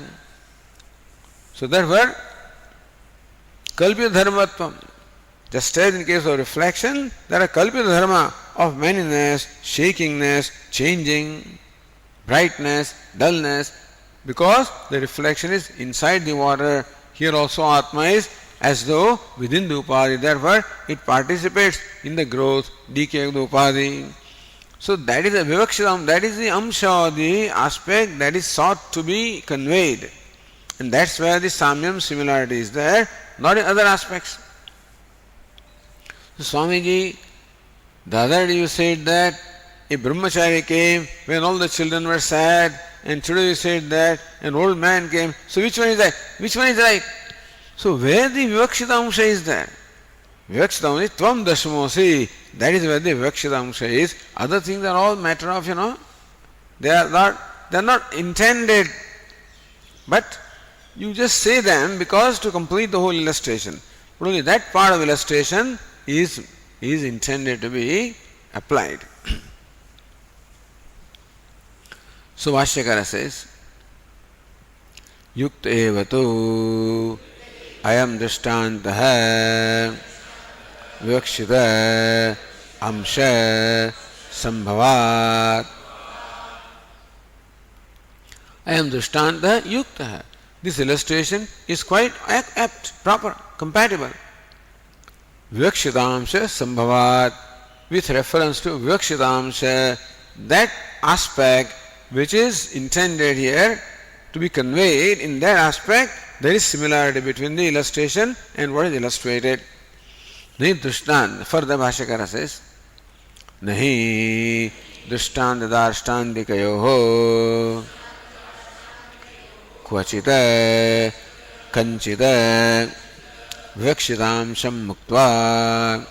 So therefore, kalpita dharmavatvam. Just as in case of reflection, there are kalpita dharma of manyness, shakingness, changing, brightness, dullness, because the reflection is inside the water. Here also Atma is as though within the Upadi, therefore it participates in the growth, decay of the Upadi. So that is a Vivakshitam, that is the Amsha, the aspect that is sought to be conveyed. And that's where the Samyam similarity is there, not in other aspects. So Swamiji, the other day you said that a brahmachari came when all the children were sad, and today you said that an old man came. So which one is right? Which one is right? So where the Vivakshita Amsha is there? Vivakshita Amsha is Tvam Dashmosi. That is where the Vivakshita Amsha is. Other things are all matter of, they are not intended. But you just say them because to complete the whole illustration. But only that part of illustration is intended to be applied. So Vashyakara says, Yukta evatu ayam drishtantah vikshita amsha sambhavat. Ayam drishtantah yukta. This illustration is quite apt, proper, compatible. Vivakshitamsha sambhavat, with reference to Vivakshitamsha, that aspect which is intended here to be conveyed, in that aspect there is similarity between the illustration and what is illustrated. Nahi drishtant, further Bhashyakara says, Nahi drishtant darshtantika kvachita kanchita vivakshitamsham muktva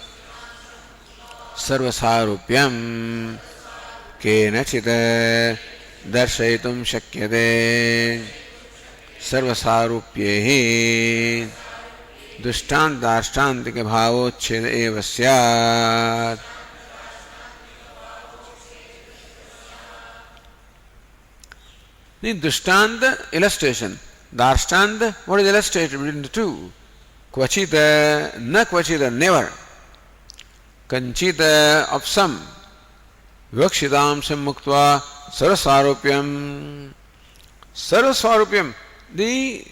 sarvasarupyam kenachita दर्शयितुं शक्यते सर्वसारूप्यैः दृष्टान्ताष्टान्तिक भावोच्छेद एव स्यात्. The drishtanta illustration. Darshtanta, what is illustrated between the two? Kvachita, na kvachita, never. Kanchita, of some. Vivakshitamsam muktva sarvasarupyam. Sarvasarupyam, the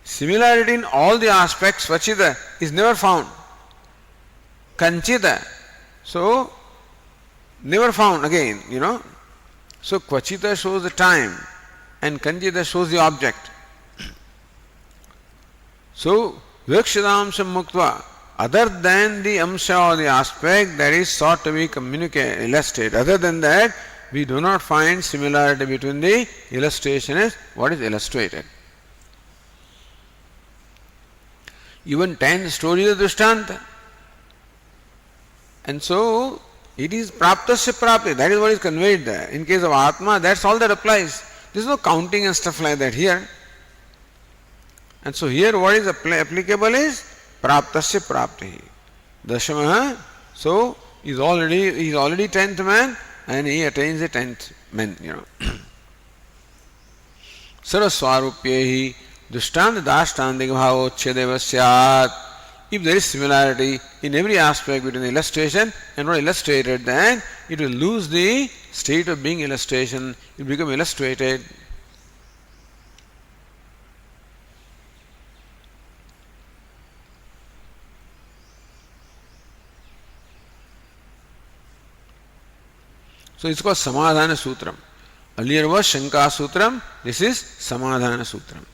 similarity in all the aspects, Vachita, is never found. Kanchita, so never found again, So Kvachita shows the time and Kanchita shows the object. So Vivakshitamsam muktva, other than the amsha or the aspect that is sought to be communicated, illustrated, other than that, we do not find similarity between the illustration and what is illustrated. Even 10 stories of Drishtanta. And so, it is praptasya prapti, that is what is conveyed there. In case of Atma, that's all that applies. There is no counting and stuff like that here. And so here what is applicable is praptasya prapti. Dashamaha, so he is already 10th man, and he attains the 10th man, Sarvaswarupyehi drishtanta dashtantika bhavochchedeva syat. If there is similarity in every aspect between the illustration and what illustrated, then it will lose the state of being illustration, it will become illustrated. So it's called Samadhana Sutram. Earlier was Shanka Sutram, this is Samadhana Sutram.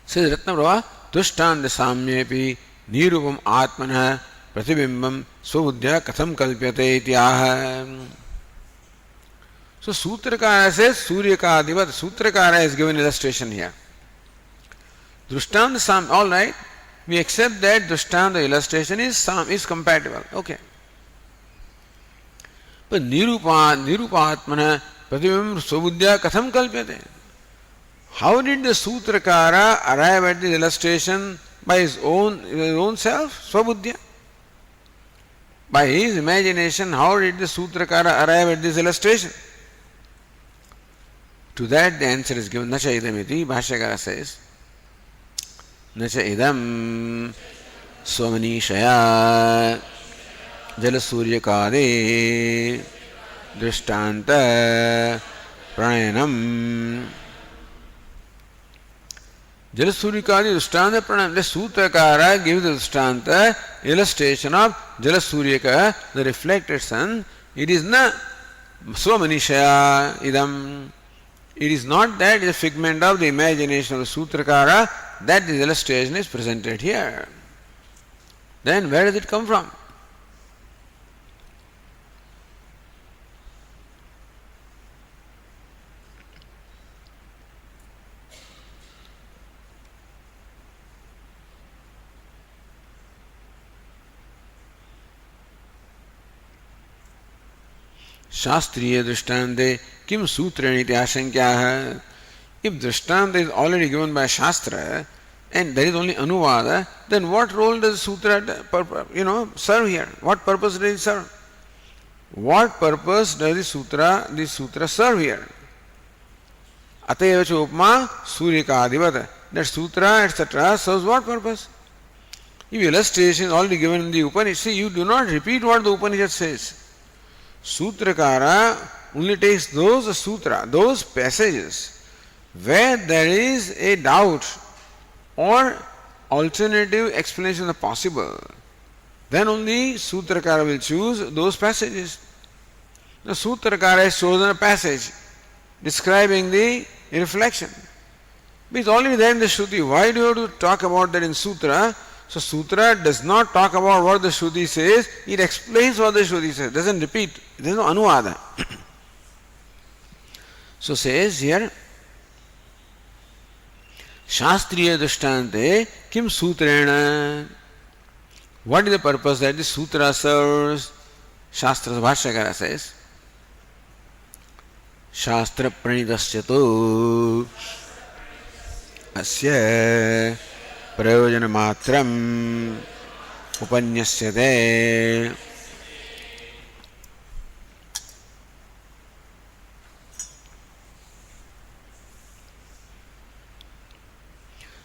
Says Ratnaprabha, Dushtanda Samyepi Nirupam Atmana Pratibimbam Swabuddhya Katham Kalpyate Ityaha. So Sutrakara says Surya Ka Adivat. Sutrakara is given illustration here. Drishtanta Sam, all right, we accept that Drishtanta illustration is compatible. Okay. But Nirupatmana Pratibim Swabuddhya Katham Kalpyate. How did the Sutrakara arrive at the illustration by his own self? Swabuddhya. By his imagination, how did the Sutrakara arrive at this illustration? To that the answer is given. Nacha idamiti, Bhashyakara says. Nacha idam swamanishaya Jalasuryakade Drishtanta Pranayanam. Jalasuryakade Drishtanta Pranayam. The Sutrakara gives the Drishtanta illustration of Jalasuryaka, the reflected sun. It is not Swamanishaya idam. It is not that it is a figment of the imagination of the Sutrakara that this illustration is presented here. Then where does it come from? Shastriya Drishtante Kim Sutraniti Ashankyaha. If Drishtanta is already given by Shastra and there is only Anuvada, then what role does Sutra serve here? What purpose does it serve? What purpose does the Sutra serve here? Ateva Chopma Suryakadivata. That Sutra, etc. serves what purpose? If illustration is already given in the Upanishad, see, you do not repeat what the Upanishad says. Sutrakara only takes those passages where there is a doubt or alternative explanation possible. Then only Sutrakara will choose those passages. The Sutrakara has chosen a passage describing the reflection. But it's already there in the Shruti. Why do you have to talk about that in Sutra? So Sutra does not talk about what the Shruti says, it explains what the Shruti says, doesn't repeat, there is no anuvada. So says here, Shastriya Drishtante Kim Sutrena. What is the purpose that the Sutra serves? Shastra Bhashyakara says, Shastra Pranidasyato Asya Prayojana Matram Upanyashyate.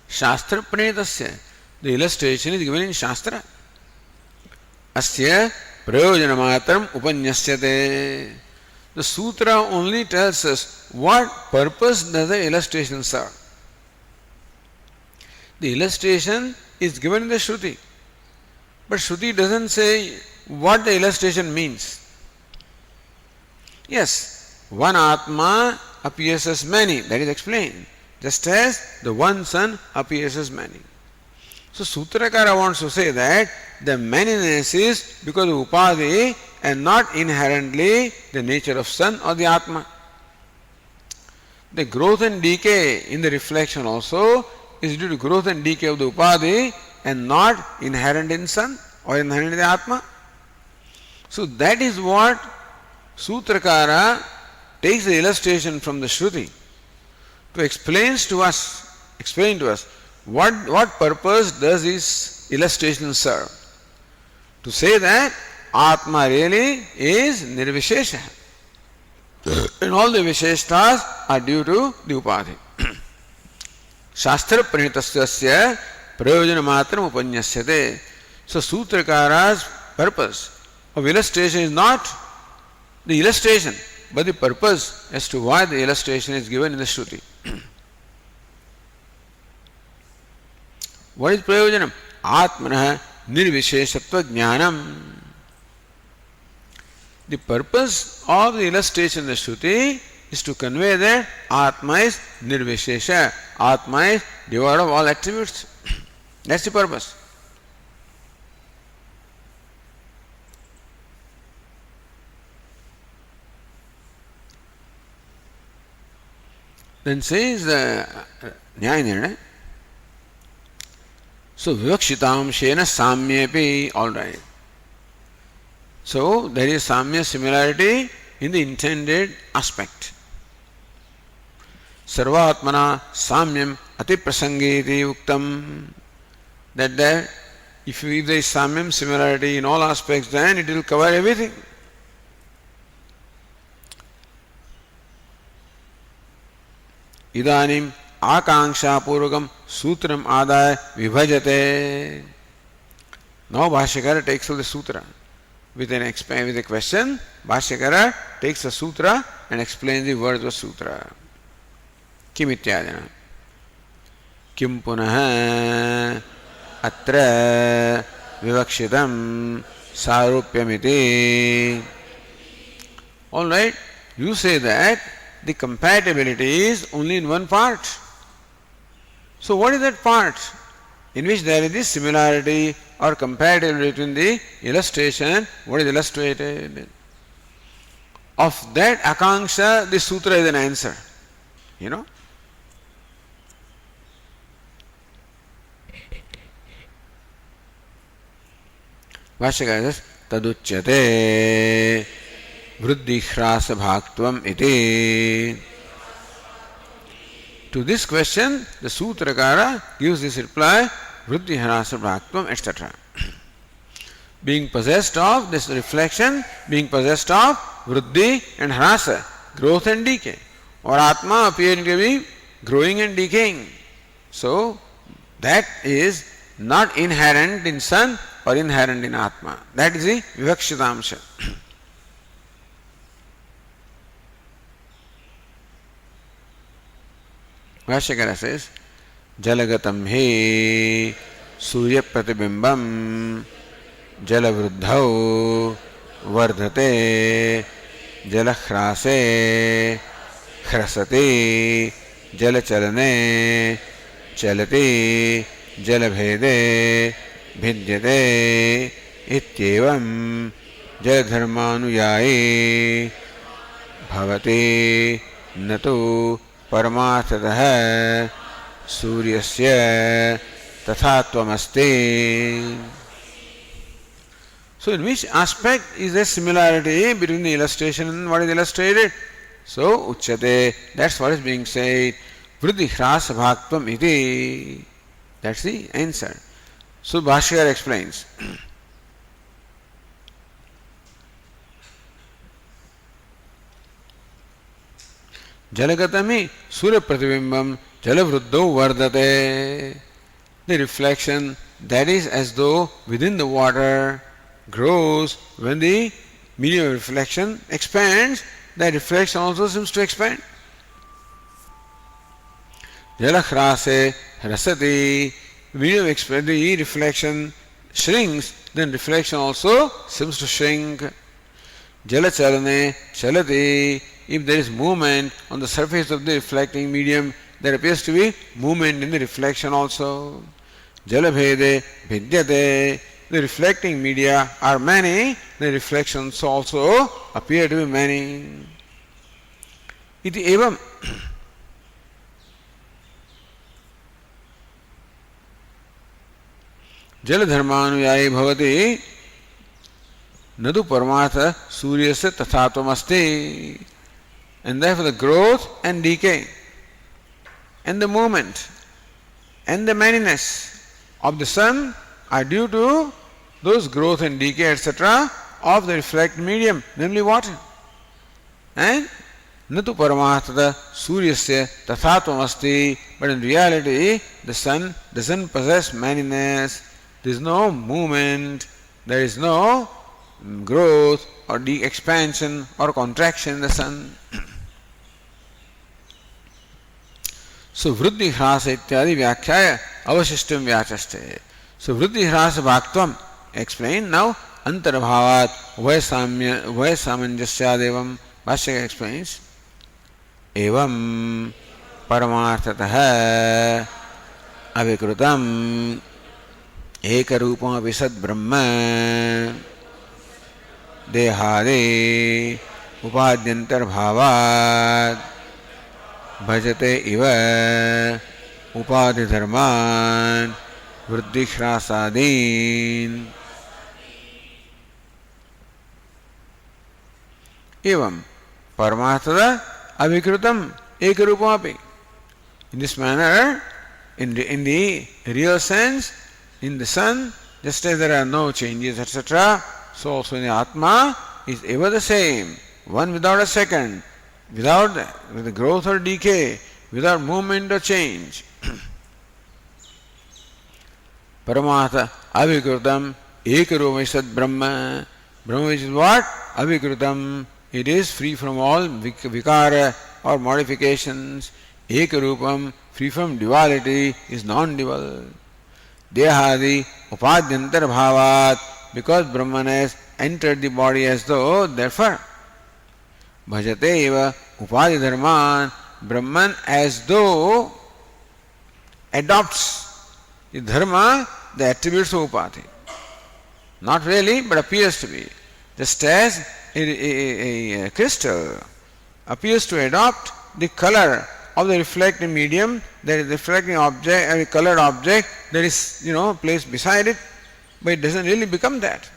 Shastra Pranidasya. The illustration is given in Shastra. Asya Prayojana Matram Upanyashyate. The Sutra only tells us what purpose does the illustration serve. The illustration is given in the Shruti, but Shruti doesn't say what the illustration means. Yes, one Atma appears as many, that is explained, just as the one sun appears as many. So Sutrakara wants to say that the manyness is because of Upadhi and not inherently the nature of sun or the Atma. The growth and decay in the reflection also is due to growth and decay of the Upadhi and not inherent in sun or inherent in the Atma. So that is what Sutrakara takes the illustration from the Shruti to explain to us what purpose does this illustration serve. To say that Atma really is Nirvishesha and all the Visheshtas are due to the Upadhi. Shastra Pranitasya Prayojana Matram Upanyashyate. So Sutrakara's purpose of illustration is not the illustration, but the purpose as to why the illustration is given in the Shruti. What is Prayojanam? Atmanah Nirvisheshatva Jnanam. The purpose of the illustration in the Shruti is to convey that Atma is nirvishesha, Atma is devoid of all attributes. That's the purpose. Then says Nyaya, so vivakshitam shena samyepi, all right. So there is samya, similarity in the intended aspect. Sarvatmana samyam ati prasangeti uktam. That there, if there is samyam, similarity in all aspects, then it will cover everything. Idanim akanksha purvakam sutram adaya vibhajate. Now Bhashyakara takes up the sutra. With a question, Bhashyakara takes a sutra and explains the words of sutra. Kim ityadina. Kim punaha atra vivakshitam sarupyamiti. All right, you say that the compatibility is only in one part. So what is that part in which there is this similarity or compatibility between the illustration, what is illustrated? Of that akanksha, this sutra is an answer. You know? Bhashyakara says, taduchyate vriddhi hrasa bhaktvam iti. To this question, the Sutrakara gives this reply, vriddhi hrasa bhaktvam, etc. Being possessed of this reflection, being possessed of vriddhi and hrasa, growth and decay, or Atma appearing to be growing and decaying. So, that is not inherent in Sun or inherent in Atma. That is the Vivakshitamsha. Bhashyakara says, Jalagatam he Surya Pratibimbam Jalavruddhau Vardhate Jalakhrase Khrasati Jalachalane Chalati Jalabhede Bhidyate Ityevam Jaladharmanuyayi Bhavati Natu Paramathatah Suryasya Tathatvamasti. So, in which aspect is there similarity between the illustration and what is illustrated? So, Uchyate, that's what is being said. Vriddhi hrasa bhaktvam iti. That's the answer. So, Bhashyakara explains. Jalagatami surya pratibimbam jalavruddho vardate. The reflection that is as though within the water grows when the medium of reflection expands, that reflection also seems to expand. Jalakhrase rasati. Medium expands, the reflection shrinks, then reflection also seems to shrink. Jalachalane chalati. If there is movement on the surface of the reflecting medium, there appears to be movement in the reflection also. Jalabhede bhidyate. The reflecting media are many, the reflections also appear to be many. Iti evam. Jaladharmanuyayi bhavati nadu paramatha suryasya tathatvamasti. And therefore the growth and decay and the movement and the manyness of the sun are due to those growth and decay, etc., of the reflected medium, namely water. And natu paramatata suryasya tathatvamasti. But in reality, the sun doesn't possess manyness. There is no movement. There is no growth or expansion or contraction in the sun. So, vriddhi hrasa ityadi vyakhyaya avashishtam vyachaste. So, vriddhi hrasa bhaktvam explained. Now, अंतर्भावात उभय सामंजस्यादेवम. Bhashyaka explains, एवं परमार्थतः अविकृतम् एकरूपमपि सद्ब्रह्म देहादि उपाद्यन्तर्भावात् भजते इव उपाधिधर्मान् वृद्धिह्रासादीन्. एवं परमार्थतः अविकृतम् एकरूपमपि. In this manner, in the real sense, in the sun, just as there are no changes, etc., so also in the Atma is ever the same, one without a second, without the growth or decay, without movement or change. Paramatha avikrutam ekarupam sad brahma. Brahma, which is what? Avikrutam. It is free from all vikara or modifications. Ekarupam, free from duality, is non-dual. Dehadi upadyantar bhavat, because Brahman has entered the body as though, therefore, bhajate eva upadhi dharman, Brahman as though adopts the dharma, the attributes of upadhi. Not really, but appears to be. Just as a crystal appears to adopt the color of the reflecting medium, that is reflecting object, a colored object that is, placed beside it, but it doesn't really become that.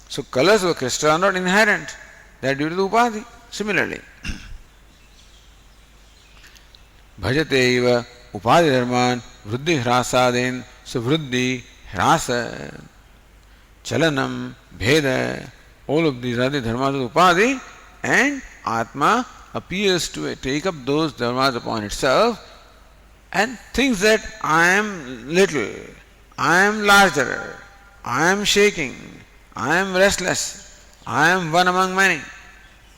So colors of crystal are not inherent, they are due to the upadhi. Similarly, bhajate eva upadhi dharman vruddhi hrasadin. So vruddhi, hrasa, chalanam, bheda, all of these are the dharmas of upadhi, and Atma appears to take up those dharmas upon itself and thinks that I am little, I am larger, I am shaking, I am restless, I am one among many.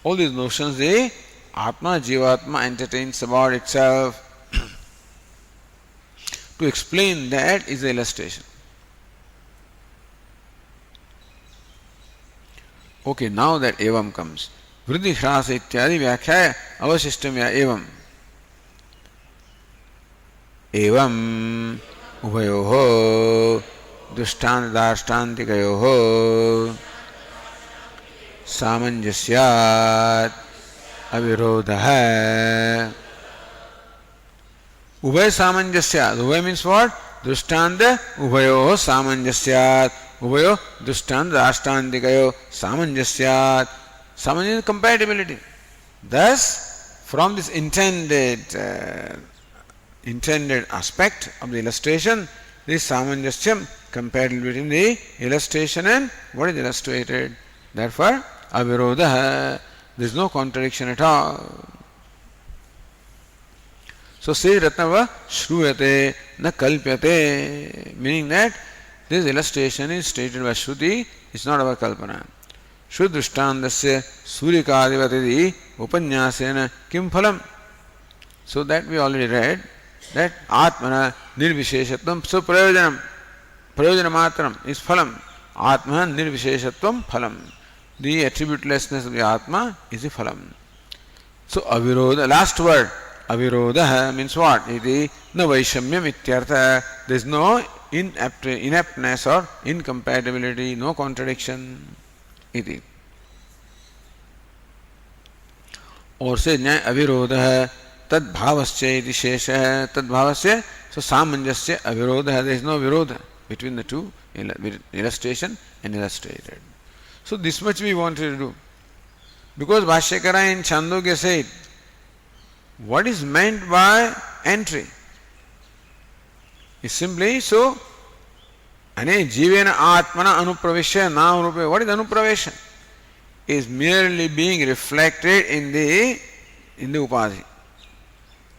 All these notions the Atma, Jivatma entertains about itself. To explain that is the illustration. Okay, now that evam comes. Vriddhi hrasa ityadi vyakhyaya avashishtam ya evam. Evam ubhayoho dushtantadarshtantikayoho samanjasyat avirodha. Ubhay samanjasyat. Ubhay means what? Drishtanta ubhayoho samanjasyat. Ubhayo drishtantadarshtantikayo samanjasyat. Samanjasya is compatibility. Thus, from this intended aspect of the illustration, this samanjasyam, compatibility between the illustration and what is illustrated. Therefore, avirodha, there is no contradiction at all. So, say Ratnava shruyate na kalpyate, meaning that this illustration is stated by Shruti, it's not our kalpana. Shrudrishtandasya surikadivatidi upanyasena kim phalam. So that we already read, that Atmana nirvisheshatvam suprayojanam. Prayojanamatram is phalam. Atmana nirvisheshatvam phalam. The attributelessness of the Atma is the phalam. So avirodha, last word, avirodha means what? Iti na vaishamyam ityartha. There is no inaptness or incompatibility, no contradiction. Iti. और से न्याय अविरोध है तद्भावस्य इति शेष है तद्भावस्य. So सामंजस्य अविरोध है. There is no virodha between the two, illustration and illustrated. So this much we wanted to do, because Bhashyakara in Chhandogya said what is meant by entry is simply so ane jivena atmana anupravishya namarupe. What is anupravesha? Is merely being reflected in the upadhi.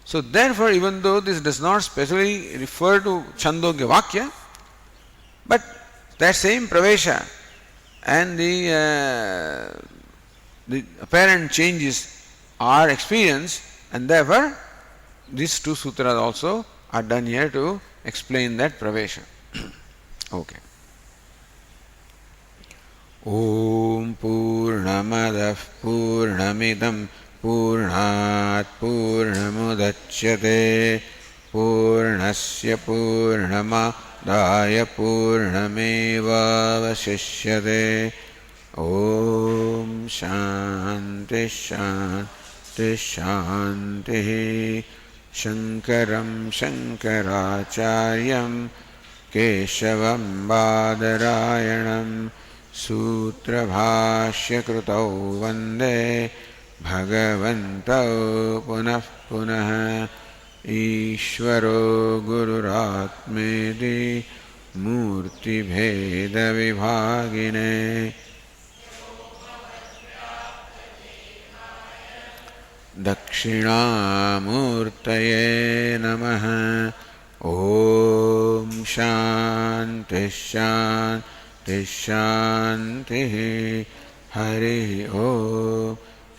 So therefore, even though this does not specifically refer to Chhandogya Vakya, but that same pravesha and the apparent changes are experienced, and therefore these two sutras also are done here to explain that pravesha. Okay. ॐ पूर्णमदः पूर्णमिदं पूर्णात् पूर्णमुदच्यते पूर्णस्य पूर्णमादाय पूर्णमेवावशिष्यते ॐ शान्ति शान्ति शान्तिः शङ्करं शङ्कराचार्यं केशवं बादरायणं सूत्रभाष्यकृतौ वन्दे भगवन्तौ पुनः पुनः ईश्वरो गुरुरात्मेति मूर्तिभेदविभागिने दक्षिणामूर्तये नमः ॐ शान्तिः शान्तिः शान्तिः हरिः ॐ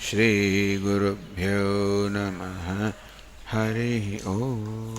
श्रीगुरुभ्यो नमः हरिः ॐ